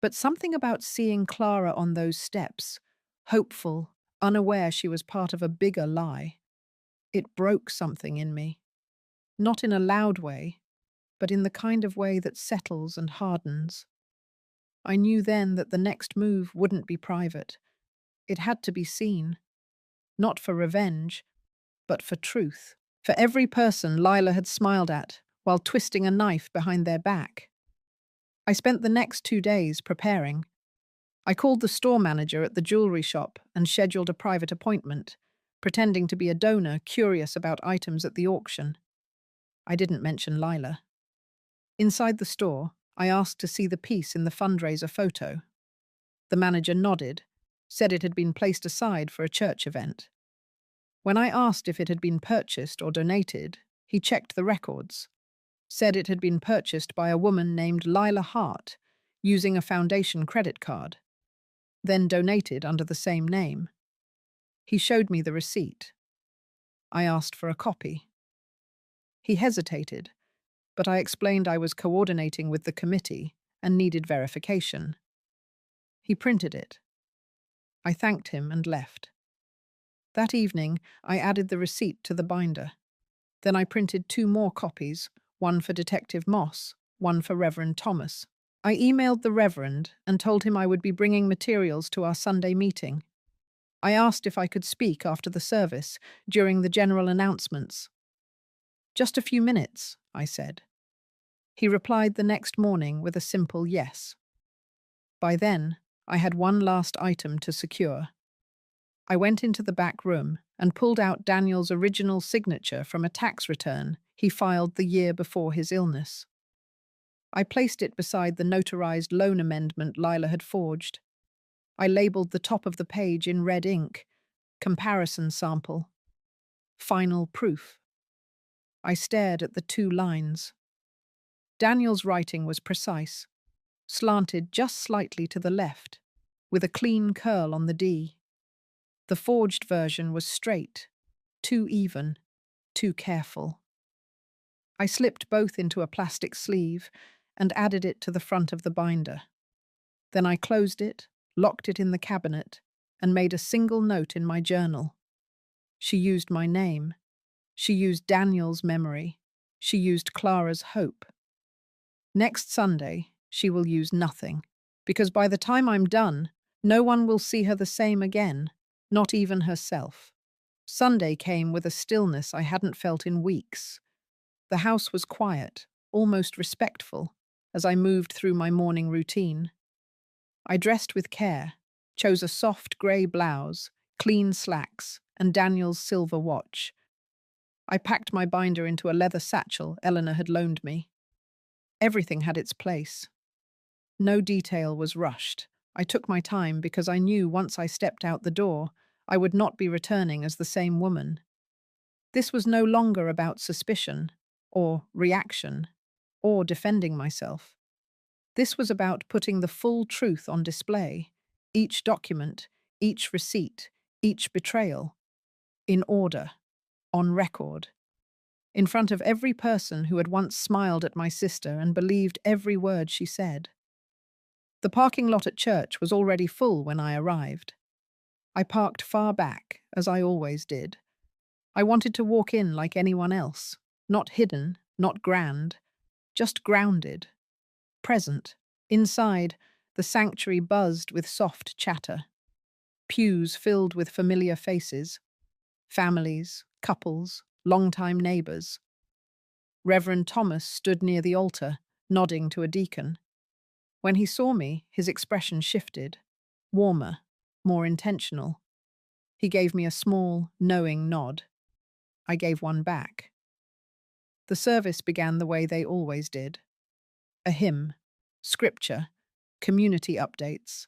But something about seeing Clara on those steps, hopeful, unaware she was part of a bigger lie, it broke something in me. Not in a loud way, but in the kind of way that settles and hardens. I knew then that the next move wouldn't be private. It had to be seen. Not for revenge, but for truth. For every person Lila had smiled at while twisting a knife behind their back. I spent the next 2 days preparing. I called the store manager at the jewelry shop and scheduled a private appointment, pretending to be a donor curious about items at the auction. I didn't mention Lila. Inside the store, I asked to see the piece in the fundraiser photo. The manager nodded, said it had been placed aside for a church event. When I asked if it had been purchased or donated, he checked the records, said it had been purchased by a woman named Lila Hart using a foundation credit card, then donated under the same name. He showed me the receipt. I asked for a copy. He hesitated, but I explained I was coordinating with the committee and needed verification. He printed it. I thanked him and left. That evening, I added the receipt to the binder. Then I printed 2 more copies, one for Detective Moss, one for Reverend Thomas. I emailed the Reverend and told him I would be bringing materials to our Sunday meeting. I asked if I could speak after the service, during the general announcements. "Just a few minutes," I said. He replied the next morning with a simple yes. By then, I had one last item to secure. I went into the back room and pulled out Daniel's original signature from a tax return he filed the year before his illness. I placed it beside the notarized loan amendment Lila had forged. I labeled the top of the page in red ink, comparison sample, final proof. I stared at the 2 lines. Daniel's writing was precise, slanted just slightly to the left, with a clean curl on the D. The forged version was straight, too even, too careful. I slipped both into a plastic sleeve and added it to the front of the binder. Then I closed it, locked it in the cabinet, and made a single note in my journal. She used my name. She used Daniel's memory. She used Clara's hope. Next Sunday, she will use nothing, because by the time I'm done, no one will see her the same again, not even herself. Sunday came with a stillness I hadn't felt in weeks. The house was quiet, almost respectful, as I moved through my morning routine. I dressed with care, chose a soft grey blouse, clean slacks, and Daniel's silver watch. I packed my binder into a leather satchel Eleanor had loaned me. Everything had its place. No detail was rushed. I took my time because I knew once I stepped out the door, I would not be returning as the same woman. This was no longer about suspicion, or reaction, or defending myself. This was about putting the full truth on display, each document, each receipt, each betrayal, in order, on record, in front of every person who had once smiled at my sister and believed every word she said. The parking lot at church was already full when I arrived. I parked far back, as I always did. I wanted to walk in like anyone else, not hidden, not grand, just grounded, present. Inside, the sanctuary buzzed with soft chatter. Pews filled with familiar faces, families, couples, long-time neighbours. Reverend Thomas stood near the altar, nodding to a deacon. When he saw me, his expression shifted, warmer, more intentional. He gave me a small, knowing nod. I gave one back. The service began the way they always did. A hymn, scripture, community updates.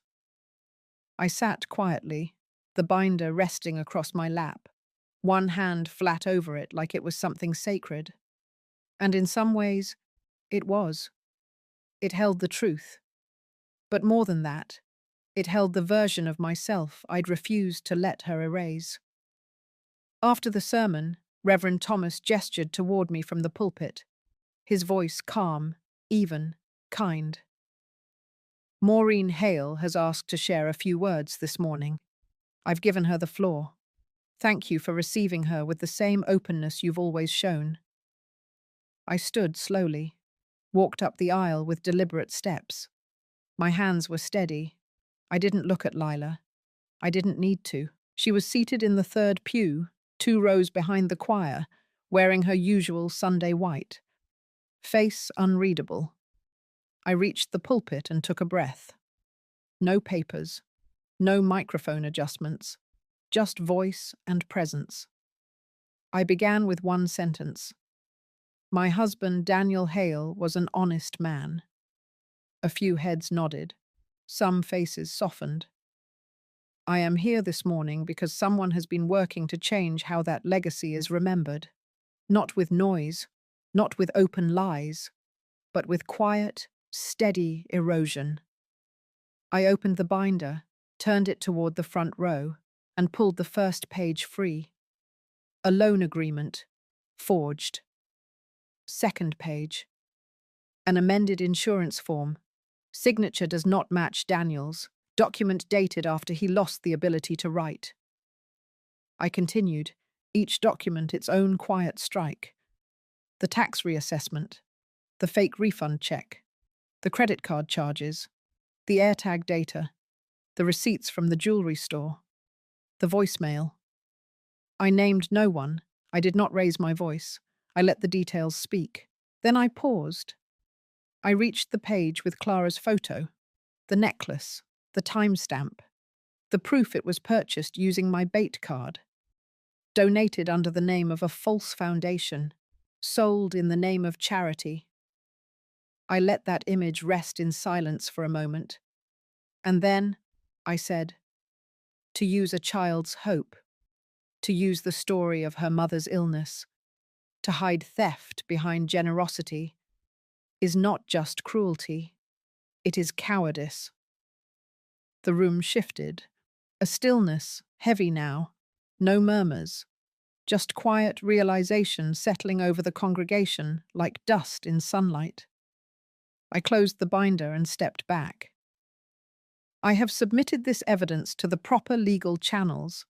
I sat quietly, the binder resting across my lap, one hand flat over it like it was something sacred. And in some ways, it was. It held the truth. But more than that, it held the version of myself I'd refused to let her erase. After the sermon, Reverend Thomas gestured toward me from the pulpit, his voice calm, even, kind. Maureen Hale has asked to share a few words this morning. I've given her the floor. Thank you for receiving her with the same openness you've always shown. I stood slowly, walked up the aisle with deliberate steps. My hands were steady. I didn't look at Lila. I didn't need to. She was seated in the third pew, 2 rows behind the choir, wearing her usual Sunday white. Face unreadable. I reached the pulpit and took a breath. No papers, no microphone adjustments, just voice and presence. I began with one sentence. My husband, Daniel Hale, was an honest man. A few heads nodded. Some faces softened. I am here this morning because someone has been working to change how that legacy is remembered. Not with noise, not with open lies, but with quiet, steady erosion. I opened the binder, turned it toward the front row, and pulled the first page free. A loan agreement, forged. Second page. An amended insurance form. Signature does not match Daniel's. Document dated after he lost the ability to write. I continued, each document its own quiet strike. The tax reassessment, the fake refund check, the credit card charges, the AirTag data, the receipts from the jewelry store, the voicemail. I named no one. I did not raise my voice. I let the details speak. Then I paused. I reached the page with Clara's photo, the necklace, the timestamp, the proof it was purchased using my bait card, donated under the name of a false foundation, sold in the name of charity. I let that image rest in silence for a moment, and then I said, to use a child's hope, to use the story of her mother's illness, to hide theft behind generosity, is not just cruelty, it is cowardice. The room shifted. A stillness, heavy now, no murmurs, just quiet realization settling over the congregation like dust in sunlight. I closed the binder and stepped back. I have submitted this evidence to the proper legal channels.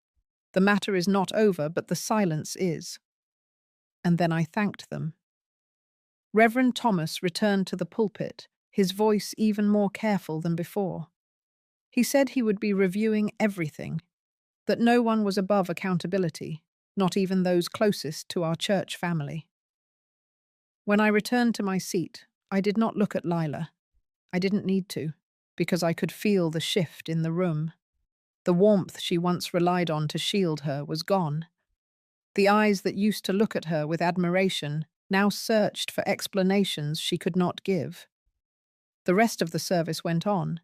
The matter is not over, but the silence is. And then I thanked them. Reverend Thomas returned to the pulpit, his voice even more careful than before. He said he would be reviewing everything, that no one was above accountability, not even those closest to our church family. When I returned to my seat, I did not look at Lila. I didn't need to, because I could feel the shift in the room. The warmth she once relied on to shield her was gone. The eyes that used to look at her with admiration now searched for explanations she could not give. The rest of the service went on,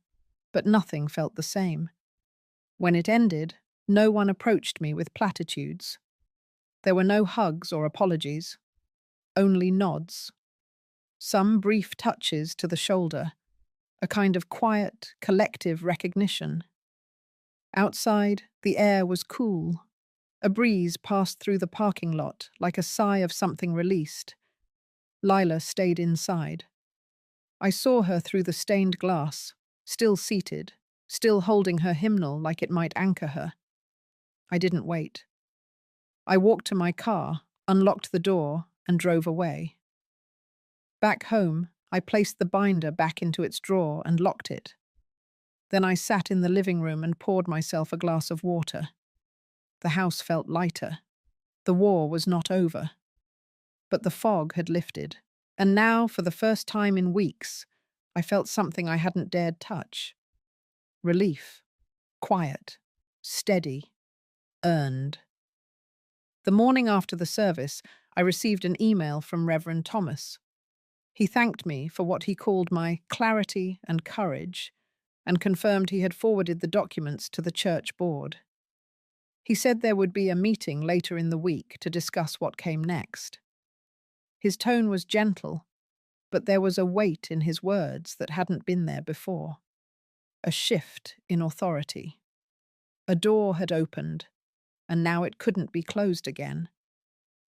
but nothing felt the same. When it ended, no one approached me with platitudes. There were no hugs or apologies, only nods. Some brief touches to the shoulder, a kind of quiet, collective recognition. Outside, the air was cool. A breeze passed through the parking lot like a sigh of something released. Lila stayed inside. I saw her through the stained glass, still seated, still holding her hymnal like it might anchor her. I didn't wait. I walked to my car, unlocked the door, and drove away. Back home, I placed the binder back into its drawer and locked it. Then I sat in the living room and poured myself a glass of water. The house felt lighter. The war was not over. But the fog had lifted, and now, for the first time in weeks, I felt something I hadn't dared touch. Relief. Quiet. Steady. Earned. The morning after the service, I received an email from Reverend Thomas. He thanked me for what he called my clarity and courage, and confirmed he had forwarded the documents to the church board. He said there would be a meeting later in the week to discuss what came next. His tone was gentle, but there was a weight in his words that hadn't been there before. A shift in authority. A door had opened, and now it couldn't be closed again.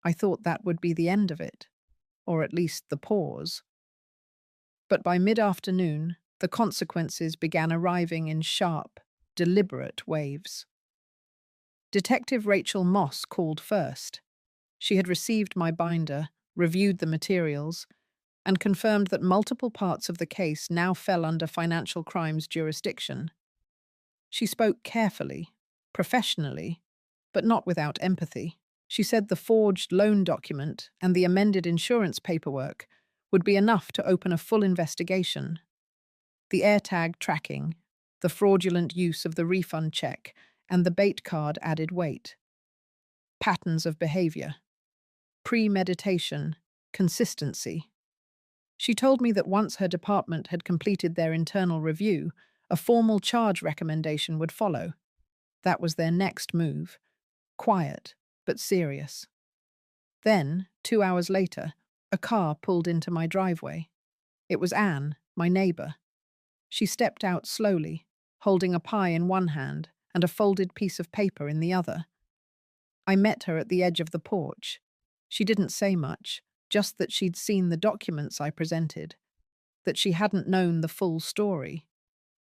I thought that would be the end of it, or at least the pause. But by mid-afternoon, the consequences began arriving in sharp, deliberate waves. Detective Rachel Moss called first. She had received my binder, reviewed the materials, and confirmed that multiple parts of the case now fell under financial crimes jurisdiction. She spoke carefully, professionally, but not without empathy. She said the forged loan document and the amended insurance paperwork would be enough to open a full investigation. The AirTag tracking, the fraudulent use of the refund check, and the bait card added weight. Patterns of behavior. Premeditation. Consistency. She told me that once her department had completed their internal review, a formal charge recommendation would follow. That was their next move. Quiet, but serious. Then, 2 hours later, a car pulled into my driveway. It was Anne, my neighbor. She stepped out slowly, holding a pie in one hand and a folded piece of paper in the other. I met her at the edge of the porch. She didn't say much, just that she'd seen the documents I presented, that she hadn't known the full story,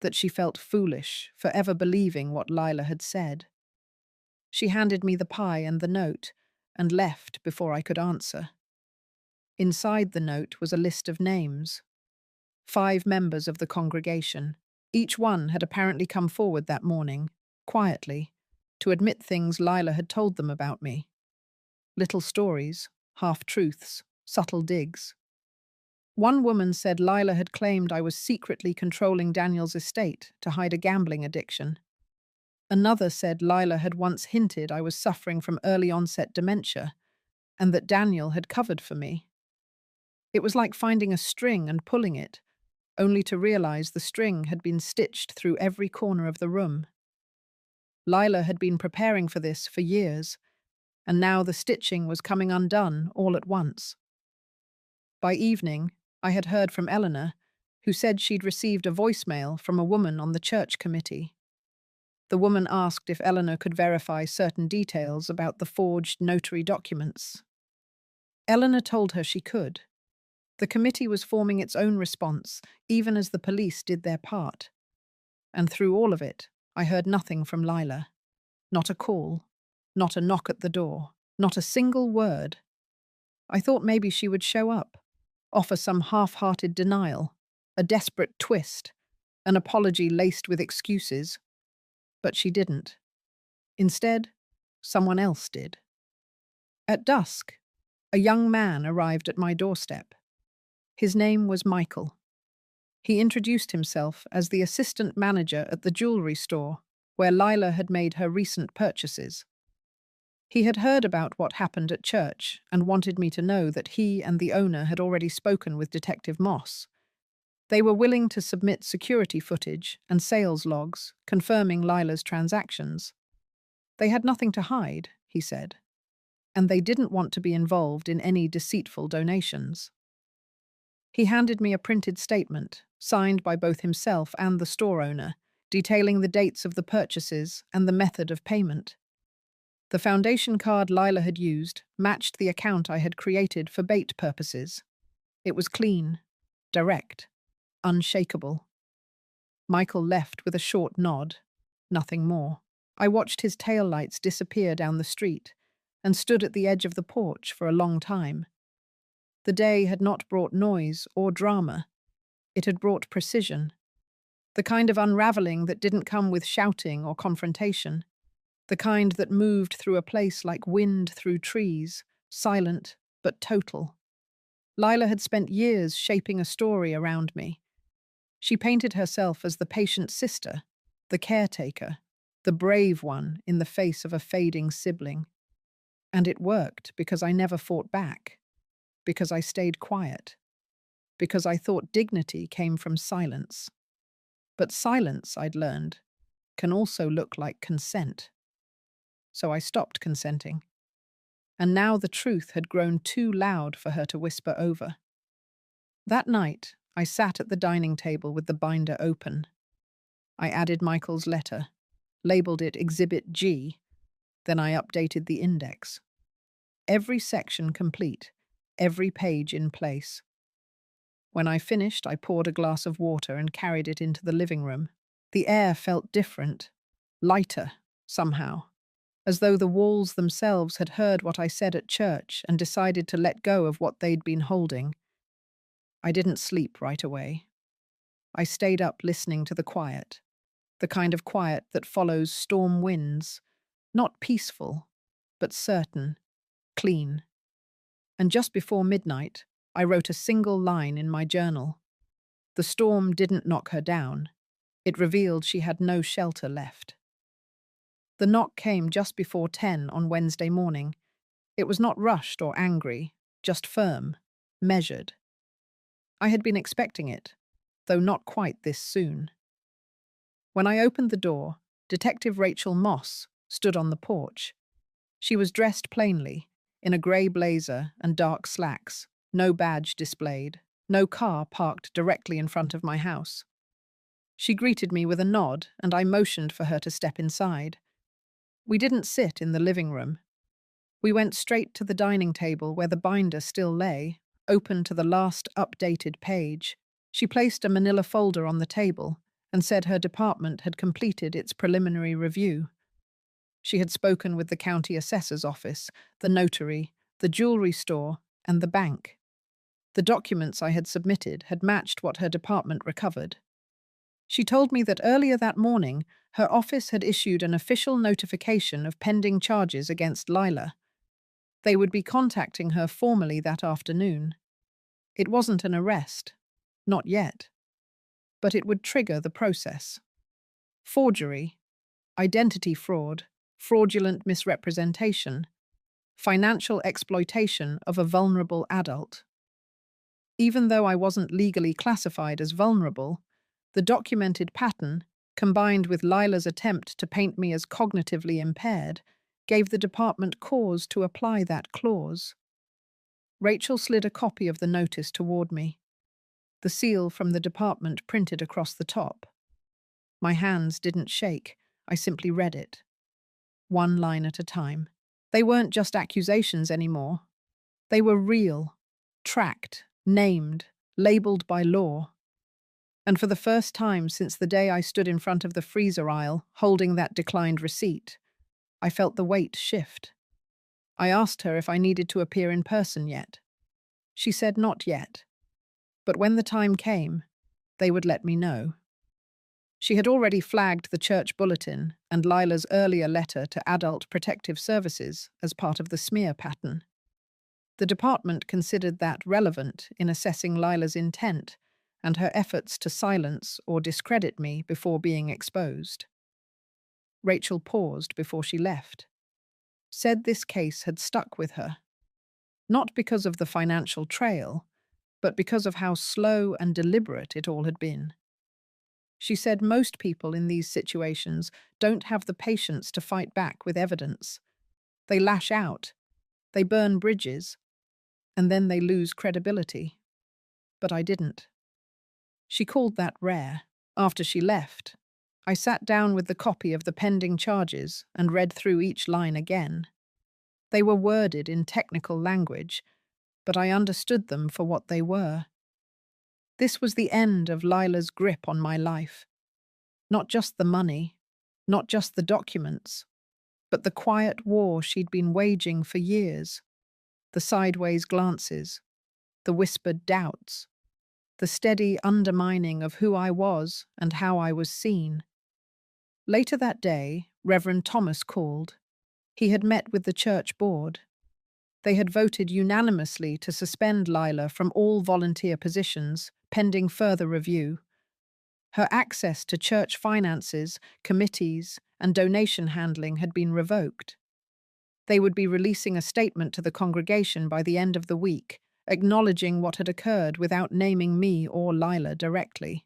that she felt foolish for ever believing what Lila had said. She handed me the pie and the note, and left before I could answer. Inside the note was a list of names. 5 members of the congregation. Each one had apparently come forward that morning, quietly, to admit things Lila had told them about me. Little stories, half-truths, subtle digs. One woman said Lila had claimed I was secretly controlling Daniel's estate to hide a gambling addiction. Another said Lila had once hinted I was suffering from early-onset dementia, and that Daniel had covered for me. It was like finding a string and pulling it, only to realize the string had been stitched through every corner of the room. Lila had been preparing for this for years, and now the stitching was coming undone all at once. By evening, I had heard from Eleanor, who said she'd received a voicemail from a woman on the church committee. The woman asked if Eleanor could verify certain details about the forged notary documents. Eleanor told her she could. The committee was forming its own response, even as the police did their part. And through all of it, I heard nothing from Lila. Not a call, not a knock at the door, not a single word. I thought maybe she would show up, offer some half-hearted denial, a desperate twist, an apology laced with excuses. But she didn't. Instead, someone else did. At dusk, a young man arrived at my doorstep. His name was Michael. He introduced himself as the assistant manager at the jewelry store where Lila had made her recent purchases. He had heard about what happened at church and wanted me to know that he and the owner had already spoken with Detective Moss. They were willing to submit security footage and sales logs confirming Lila's transactions. They had nothing to hide, he said, and they didn't want to be involved in any deceitful donations. He handed me a printed statement, signed by both himself and the store owner, detailing the dates of the purchases and the method of payment. The foundation card Lila had used matched the account I had created for bait purposes. It was clean, direct, unshakable. Michael left with a short nod. Nothing more. I watched his taillights disappear down the street and stood at the edge of the porch for a long time. The day had not brought noise or drama. It had brought precision. The kind of unraveling that didn't come with shouting or confrontation. The kind that moved through a place like wind through trees, silent but total. Lila had spent years shaping a story around me. She painted herself as the patient sister, the caretaker, the brave one in the face of a fading sibling. And it worked because I never fought back, because I stayed quiet, because I thought dignity came from silence. But silence, I'd learned, can also look like consent. So I stopped consenting. And now the truth had grown too loud for her to whisper over. That night, I sat at the dining table with the binder open. I added Michael's letter, labeled it Exhibit G, then I updated the index. Every section complete, every page in place. When I finished, I poured a glass of water and carried it into the living room. The air felt different, lighter, somehow, as though the walls themselves had heard what I said at church and decided to let go of what they'd been holding. I didn't sleep right away. I stayed up listening to the quiet, the kind of quiet that follows storm winds, not peaceful, but certain, clean. And just before midnight, I wrote a single line in my journal. The storm didn't knock her down. It revealed she had no shelter left. The knock came just before 10 on Wednesday morning. It was not rushed or angry, just firm, measured. I had been expecting it, though not quite this soon. When I opened the door, Detective Rachel Moss stood on the porch. She was dressed plainly, in a grey blazer and dark slacks, no badge displayed, no car parked directly in front of my house. She greeted me with a nod, and I motioned for her to step inside. We didn't sit in the living room. We went straight to the dining table where the binder still lay, open to the last updated page. She placed a manila folder on the table and said her department had completed its preliminary review. She had spoken with the county assessor's office, the notary, the jewelry store, and the bank. The documents I had submitted had matched what her department recovered. She told me that earlier that morning, her office had issued an official notification of pending charges against Lila. They would be contacting her formally that afternoon. It wasn't an arrest, not yet, but it would trigger the process. Forgery, identity fraud, fraudulent misrepresentation, financial exploitation of a vulnerable adult. Even though I wasn't legally classified as vulnerable, the documented pattern, combined with Lila's attempt to paint me as cognitively impaired, gave the department cause to apply that clause. Rachel slid a copy of the notice toward me, the seal from the department printed across the top. My hands didn't shake, I simply read it, one line at a time. They weren't just accusations anymore. They were real, tracked, named, labeled by law. And for the first time since the day I stood in front of the freezer aisle, holding that declined receipt, I felt the weight shift. I asked her if I needed to appear in person yet. She said not yet. But when the time came, they would let me know. She had already flagged the church bulletin and Lila's earlier letter to Adult Protective Services as part of the smear pattern. The department considered that relevant in assessing Lila's intent and her efforts to silence or discredit me before being exposed. Rachel paused before she left, said this case had stuck with her, not because of the financial trail, but because of how slow and deliberate it all had been. She said most people in these situations don't have the patience to fight back with evidence. They lash out, they burn bridges, and then they lose credibility. But I didn't. She called that rare. After she left, I sat down with the copy of the pending charges and read through each line again. They were worded in technical language, but I understood them for what they were. This was the end of Lila's grip on my life. Not just the money, not just the documents, but the quiet war she'd been waging for years. The sideways glances, the whispered doubts, the steady undermining of who I was and how I was seen. Later that day, Reverend Thomas called. He had met with the church board. They had voted unanimously to suspend Lila from all volunteer positions, pending further review. Her access to church finances, committees, and donation handling had been revoked. They would be releasing a statement to the congregation by the end of the week, acknowledging what had occurred without naming me or Lila directly.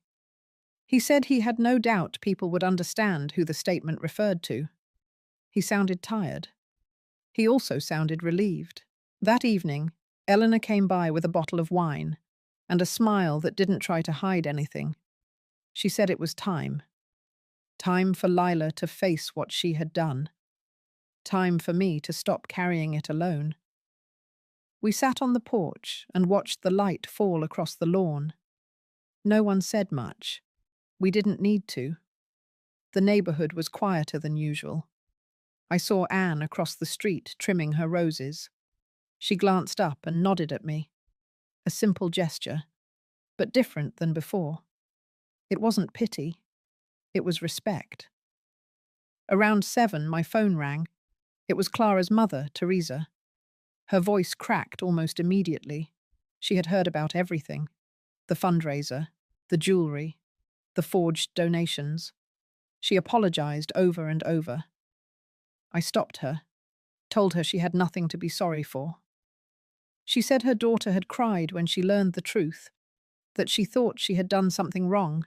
He said he had no doubt people would understand who the statement referred to. He sounded tired. He also sounded relieved. That evening, Eleanor came by with a bottle of wine and a smile that didn't try to hide anything. She said it was time. Time for Lila to face what she had done. Time for me to stop carrying it alone. We sat on the porch and watched the light fall across the lawn. No one said much. We didn't need to. The neighborhood was quieter than usual. I saw Anne across the street trimming her roses. She glanced up and nodded at me. A simple gesture, but different than before. It wasn't pity. It was respect. Around 7, my phone rang. It was Clara's mother, Teresa. Her voice cracked almost immediately. She had heard about everything. The fundraiser, the jewelry, the forged donations. She apologized over and over. I stopped her, told her she had nothing to be sorry for. She said her daughter had cried when she learned the truth, that she thought she had done something wrong.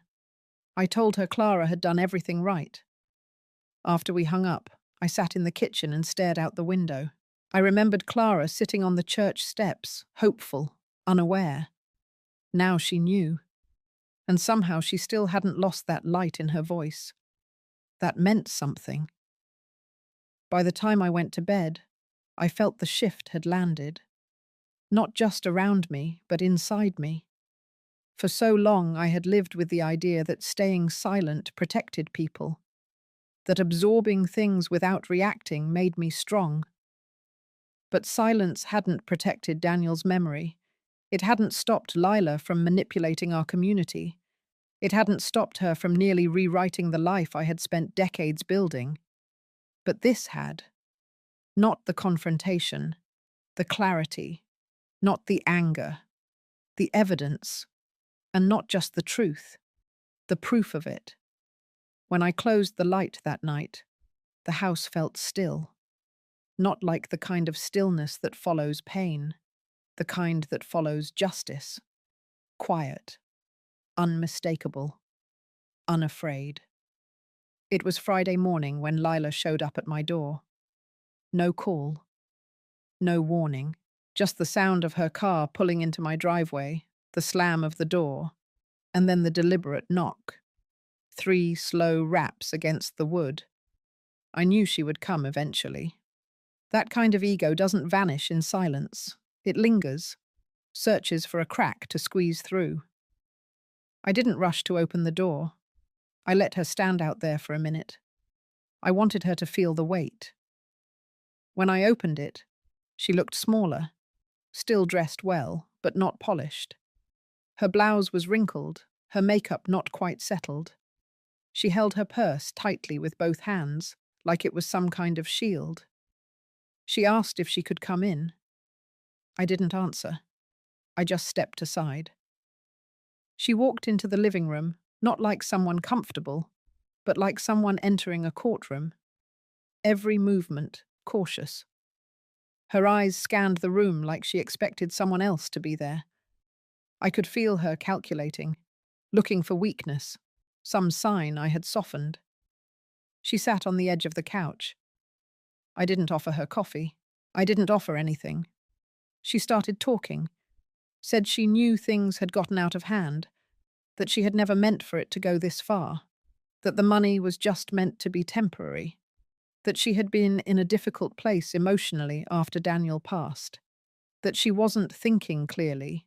I told her Clara had done everything right. After we hung up, I sat in the kitchen and stared out the window. I remembered Clara sitting on the church steps, hopeful, unaware. Now she knew. And somehow she still hadn't lost that light in her voice. That meant something. By the time I went to bed, I felt the shift had landed. Not just around me, but inside me. For so long I had lived with the idea that staying silent protected people, that absorbing things without reacting made me strong. But silence hadn't protected Daniel's memory. It hadn't stopped Lila from manipulating our community. It hadn't stopped her from nearly rewriting the life I had spent decades building. But this had. Not the confrontation, the clarity, not the anger, the evidence, and not just the truth, the proof of it. When I closed the light that night, the house felt still. Not like the kind of stillness that follows pain, the kind that follows justice. quiet, unmistakable, unafraid. It was Friday morning when Lila showed up at my door. No call, no warning, just the sound of her car pulling into my driveway, the slam of the door, and then the deliberate knock. 3 slow raps against the wood. I knew she would come eventually. That kind of ego doesn't vanish in silence. It lingers, searches for a crack to squeeze through. I didn't rush to open the door. I let her stand out there for a minute. I wanted her to feel the weight. When I opened it, she looked smaller, still dressed well, but not polished. Her blouse was wrinkled, her makeup not quite settled. She held her purse tightly with both hands, like it was some kind of shield. She asked if she could come in. I didn't answer. I just stepped aside. She walked into the living room, not like someone comfortable, but like someone entering a courtroom. Every movement cautious. Her eyes scanned the room like she expected someone else to be there. I could feel her calculating, looking for weakness, some sign I had softened. She sat on the edge of the couch. I didn't offer her coffee. I didn't offer anything. She started talking, said she knew things had gotten out of hand, that she had never meant for it to go this far, that the money was just meant to be temporary, that she had been in a difficult place emotionally after Daniel passed, that she wasn't thinking clearly,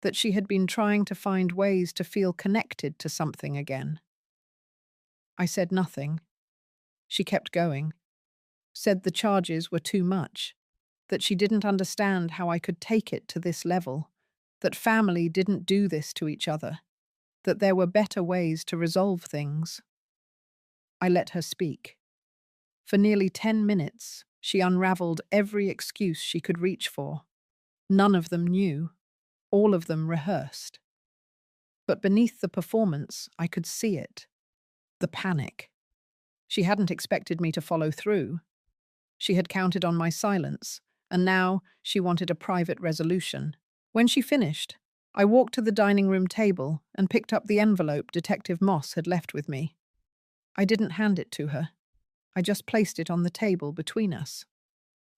that she had been trying to find ways to feel connected to something again. I said nothing. She kept going, said the charges were too much, that she didn't understand how I could take it to this level, that family didn't do this to each other, that there were better ways to resolve things. I let her speak. For nearly 10 minutes, she unraveled every excuse she could reach for. None of them new, all of them rehearsed. But beneath the performance, I could see it. The panic. She hadn't expected me to follow through. She had counted on my silence, and now she wanted a private resolution. When she finished, I walked to the dining room table and picked up the envelope Detective Moss had left with me. I didn't hand it to her. I just placed it on the table between us.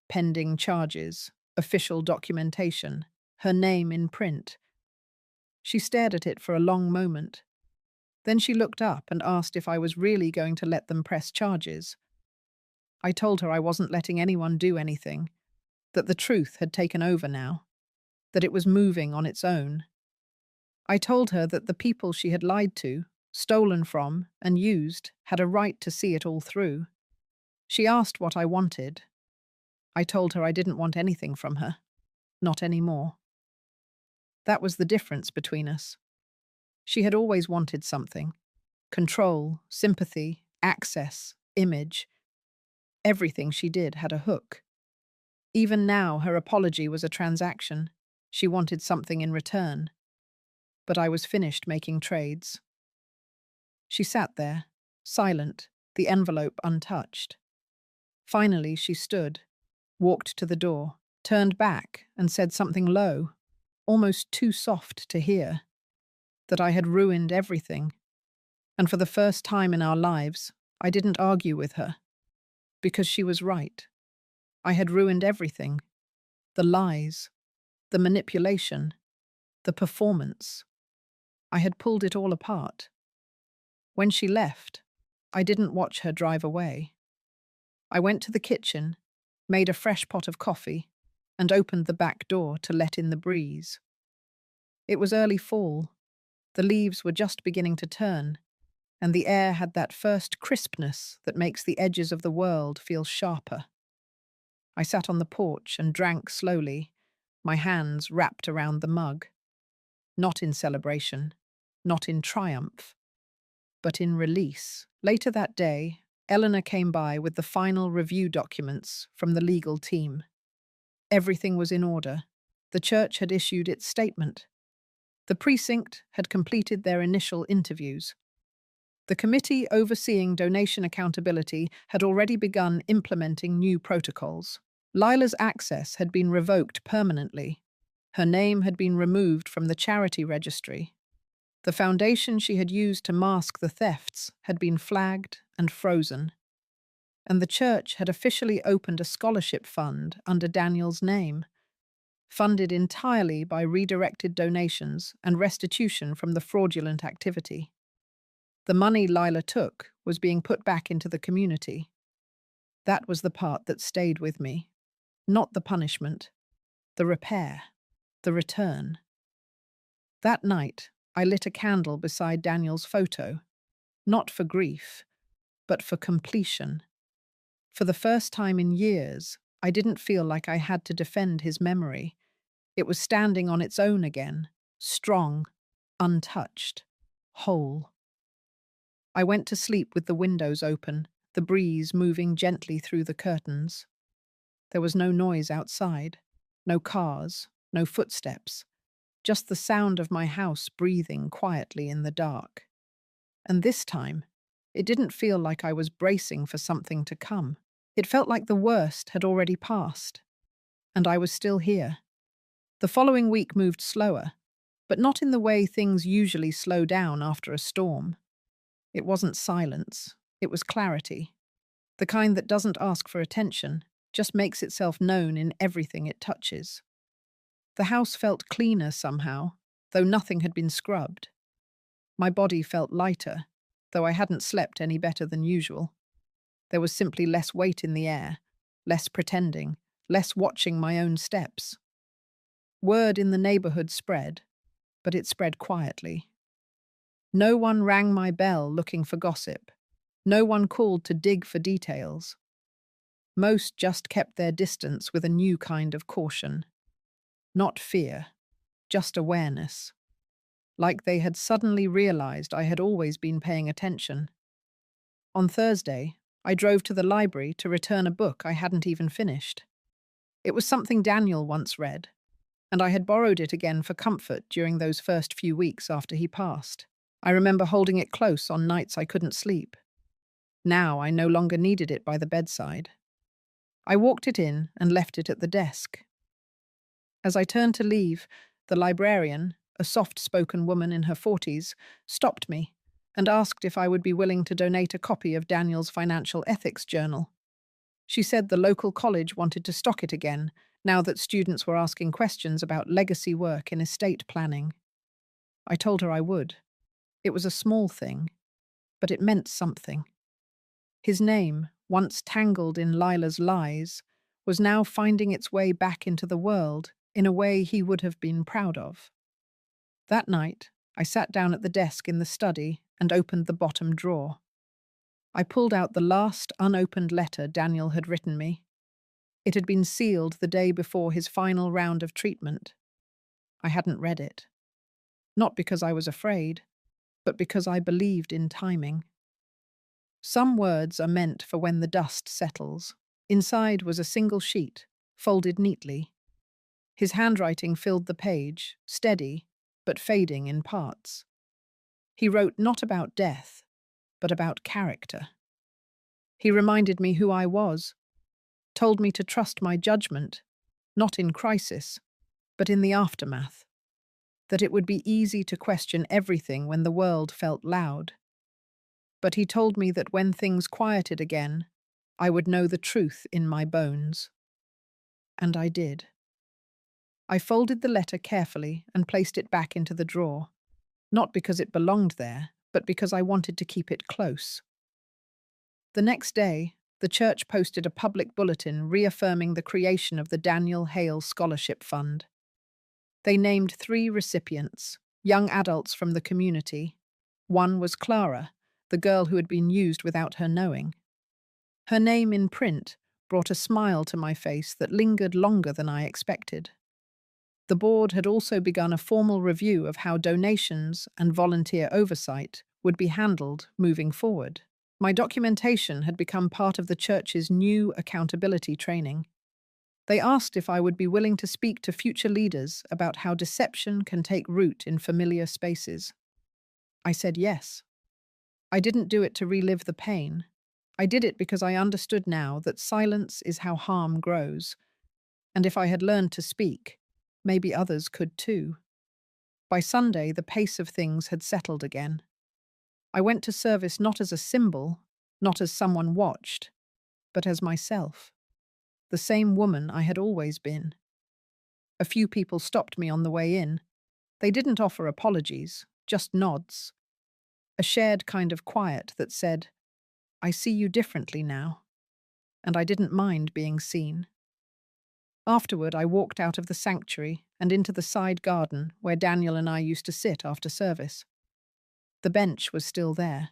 Pending charges, official documentation, her name in print. She stared at it for a long moment. Then she looked up and asked if I was really going to let them press charges. I told her I wasn't letting anyone do anything, that the truth had taken over now, that it was moving on its own. I told her that the people she had lied to, stolen from, and used had a right to see it all through. She asked what I wanted. I told her I didn't want anything from her. Not anymore. That was the difference between us. She had always wanted something. Control, sympathy, access, image. Everything she did had a hook. Even now, her apology was a transaction. She wanted something in return. But I was finished making trades. She sat there, silent, the envelope untouched. Finally, she stood, walked to the door, turned back, and said something low, almost too soft to hear, that I had ruined everything. And for the first time in our lives, I didn't argue with her, because she was right. I had ruined everything. The lies, the manipulation, the performance. I had pulled it all apart. When she left, I didn't watch her drive away. I went to the kitchen, made a fresh pot of coffee, and opened the back door to let in the breeze. It was early fall. The leaves were just beginning to turn, and the air had that first crispness that makes the edges of the world feel sharper. I sat on the porch and drank slowly, my hands wrapped around the mug. Not in celebration, not in triumph, but in release. Later that day, Eleanor came by with the final review documents from the legal team. Everything was in order. The church had issued its statement. The precinct had completed their initial interviews. The committee overseeing donation accountability had already begun implementing new protocols. Lila's access had been revoked permanently. Her name had been removed from the charity registry. The foundation she had used to mask the thefts had been flagged and frozen, and the church had officially opened a scholarship fund under Daniel's name, funded entirely by redirected donations and restitution from the fraudulent activity. The money Lila took was being put back into the community. That was the part that stayed with me. Not the punishment, the repair, the return. That night, I lit a candle beside Daniel's photo, not for grief, but for completion. For the first time in years, I didn't feel like I had to defend his memory. It was standing on its own again, strong, untouched, whole. I went to sleep with the windows open, the breeze moving gently through the curtains. There was no noise outside, no cars, no footsteps, just the sound of my house breathing quietly in the dark. And this time, it didn't feel like I was bracing for something to come. It felt like the worst had already passed, and I was still here. The following week moved slower, but not in the way things usually slow down after a storm. It wasn't silence, it was clarity, the kind that doesn't ask for attention, just makes itself known in everything it touches. The house felt cleaner somehow, though nothing had been scrubbed. My body felt lighter, though I hadn't slept any better than usual. There was simply less weight in the air, less pretending, less watching my own steps. Word in the neighborhood spread, but it spread quietly. No one rang my bell looking for gossip. No one called to dig for details. Most just kept their distance with a new kind of caution. Not fear, just awareness. Like they had suddenly realized I had always been paying attention. On Thursday, I drove to the library to return a book I hadn't even finished. It was something Daniel once read, and I had borrowed it again for comfort during those first few weeks after he passed. I remember holding it close on nights I couldn't sleep. Now I no longer needed it by the bedside. I walked it in and left it at the desk. As I turned to leave, the librarian, a soft-spoken woman in her 40s, stopped me and asked if I would be willing to donate a copy of Daniel's financial ethics journal. She said the local college wanted to stock it again, now that students were asking questions about legacy work in estate planning. I told her I would. It was a small thing, but it meant something. His name, once tangled in Lila's lies, was now finding its way back into the world in a way he would have been proud of. That night, I sat down at the desk in the study and opened the bottom drawer. I pulled out the last unopened letter Daniel had written me. It had been sealed the day before his final round of treatment. I hadn't read it. Not because I was afraid, but because I believed in timing. Some words are meant for when the dust settles. Inside was a single sheet, folded neatly. His handwriting filled the page, steady, but fading in parts. He wrote not about death, but about character. He reminded me who I was, told me to trust my judgment, not in crisis, but in the aftermath, that it would be easy to question everything when the world felt loud. But he told me that when things quieted again, I would know the truth in my bones. And I did. I folded the letter carefully and placed it back into the drawer, not because it belonged there, but because I wanted to keep it close. The next day, the church posted a public bulletin reaffirming the creation of the Daniel Hale Scholarship Fund. They named 3 recipients, young adults from the community. One was Clara, the girl who had been used without her knowing. Her name in print brought a smile to my face that lingered longer than I expected. The board had also begun a formal review of how donations and volunteer oversight would be handled moving forward. My documentation had become part of the church's new accountability training. They asked if I would be willing to speak to future leaders about how deception can take root in familiar spaces. I said yes. I didn't do it to relive the pain. I did it because I understood now that silence is how harm grows. And if I had learned to speak, Maybe others could too. By Sunday, the pace of things had settled again. I went to service not as a symbol, not as someone watched, but as myself, the same woman I had always been. A few people stopped me on the way in. They didn't offer apologies, just nods, a shared kind of quiet that said, "I see you differently now," and I didn't mind being seen. Afterward, I walked out of the sanctuary and into the side garden where Daniel and I used to sit after service. The bench was still there,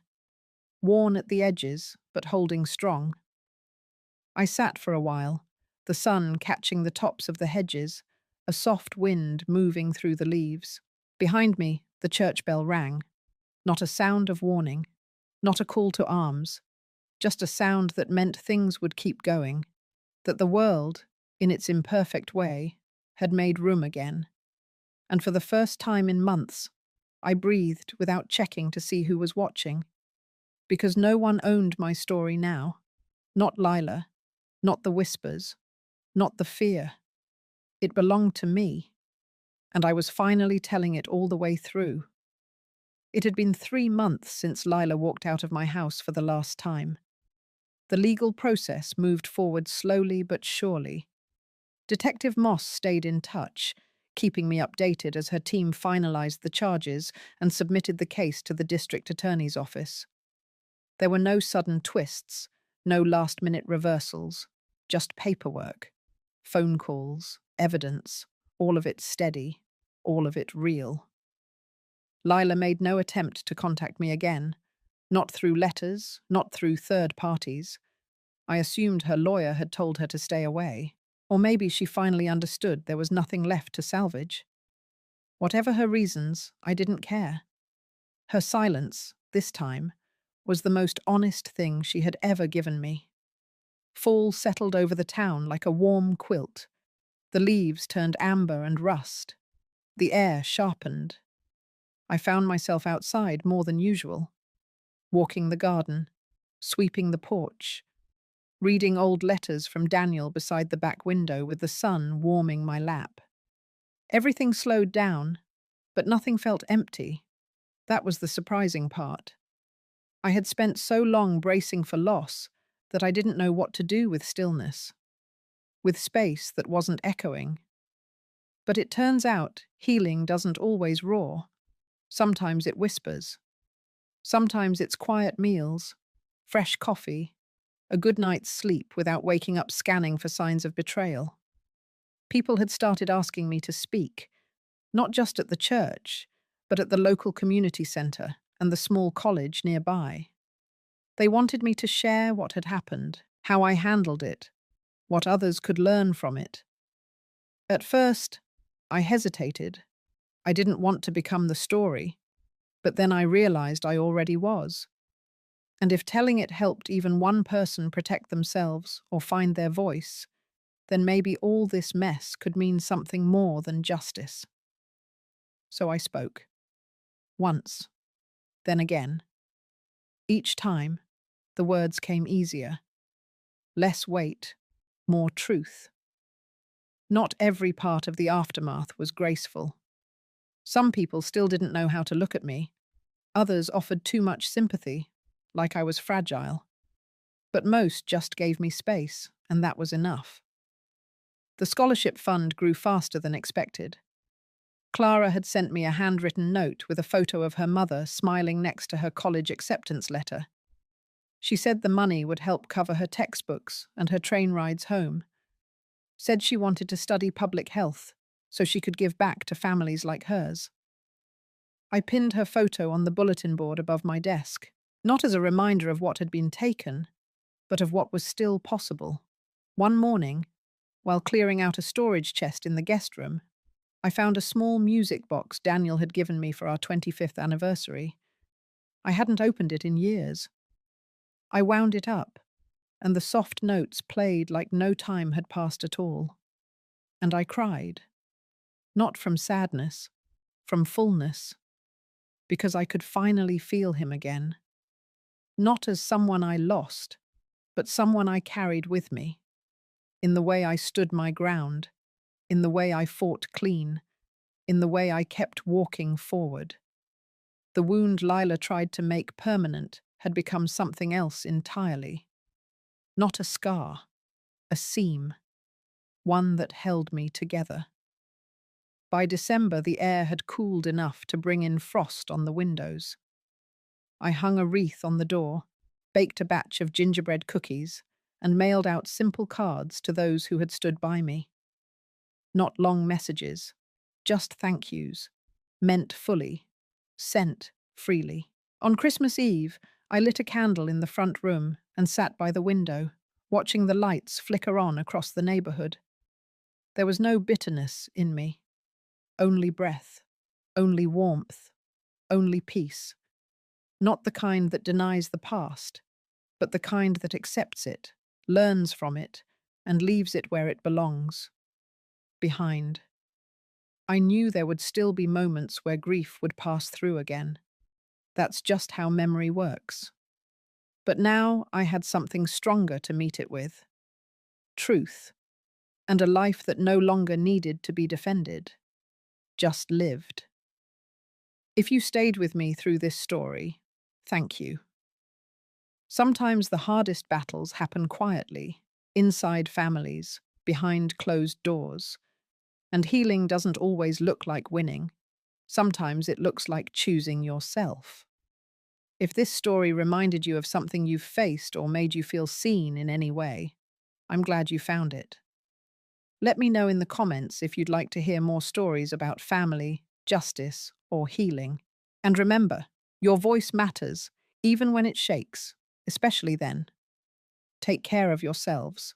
worn at the edges, but holding strong. I sat for a while, the sun catching the tops of the hedges, a soft wind moving through the leaves. Behind me, the church bell rang. Not a sound of warning, not a call to arms, just a sound that meant things would keep going, that the world, in its imperfect way, had made room again. And for the first time in months, I breathed without checking to see who was watching, because no one owned my story now. Not Lila, not the whispers, not the fear. It belonged to me, and I was finally telling it all the way through. It had been 3 months since Lila walked out of my house for the last time. The legal process moved forward slowly but surely. Detective Moss stayed in touch, keeping me updated as her team finalized the charges and submitted the case to the district attorney's office. There were no sudden twists, no last-minute reversals, just paperwork, phone calls, evidence, all of it steady, all of it real. Lila made no attempt to contact me again, not through letters, not through third parties. I assumed her lawyer had told her to stay away, or maybe she finally understood there was nothing left to salvage. Whatever her reasons, I didn't care. Her silence, this time, was the most honest thing she had ever given me. Fall settled over the town like a warm quilt. The leaves turned amber and rust. The air sharpened. I found myself outside more than usual, walking the garden, sweeping the porch, reading old letters from Daniel beside the back window with the sun warming my lap. Everything slowed down, but nothing felt empty. That was the surprising part. I had spent so long bracing for loss that I didn't know what to do with stillness, with space that wasn't echoing. But it turns out healing doesn't always roar. Sometimes it whispers. Sometimes it's quiet meals, fresh coffee, a good night's sleep without waking up scanning for signs of betrayal. People had started asking me to speak, not just at the church, but at the local community centre and the small college nearby. They wanted me to share what had happened, how I handled it, what others could learn from it. At first, I hesitated. I didn't want to become the story, but then I realized I already was. And if telling it helped even one person protect themselves or find their voice, then maybe all this mess could mean something more than justice. So I spoke. Once, then again. Each time, the words came easier. Less weight, more truth. Not every part of the aftermath was graceful. Some people still didn't know how to look at me. Others offered too much sympathy, like I was fragile. But most just gave me space, and that was enough. The scholarship fund grew faster than expected. Clara had sent me a handwritten note with a photo of her mother smiling next to her college acceptance letter. She said the money would help cover her textbooks and her train rides home. Said she wanted to study public health so she could give back to families like hers. I pinned her photo on the bulletin board above my desk, not as a reminder of what had been taken, but of what was still possible. One morning, while clearing out a storage chest in the guest room, I found a small music box Daniel had given me for our 25th anniversary. I hadn't opened it in years. I wound it up, and the soft notes played like no time had passed at all. And I cried. Not from sadness, from fullness, because I could finally feel him again. Not as someone I lost, but someone I carried with me, in the way I stood my ground, in the way I fought clean, in the way I kept walking forward. The wound Lila tried to make permanent had become something else entirely. Not a scar, a seam, one that held me together. By December, the air had cooled enough to bring in frost on the windows. I hung a wreath on the door, baked a batch of gingerbread cookies, and mailed out simple cards to those who had stood by me. Not long messages, just thank yous, meant fully, sent freely. On Christmas Eve, I lit a candle in the front room and sat by the window, watching the lights flicker on across the neighborhood. There was no bitterness in me, only breath, only warmth, only peace. Not the kind that denies the past, but the kind that accepts it, learns from it, and leaves it where it belongs, behind. I knew there would still be moments where grief would pass through again. That's just how memory works. But now I had something stronger to meet it with. Truth, and a life that no longer needed to be defended, just lived. If you stayed with me through this story, thank you. Sometimes the hardest battles happen quietly, inside families, behind closed doors. And healing doesn't always look like winning. Sometimes it looks like choosing yourself. If this story reminded you of something you've faced or made you feel seen in any way, I'm glad you found it. Let me know in the comments if you'd like to hear more stories about family, justice, or healing. And remember, your voice matters, even when it shakes, especially then. Take care of yourselves.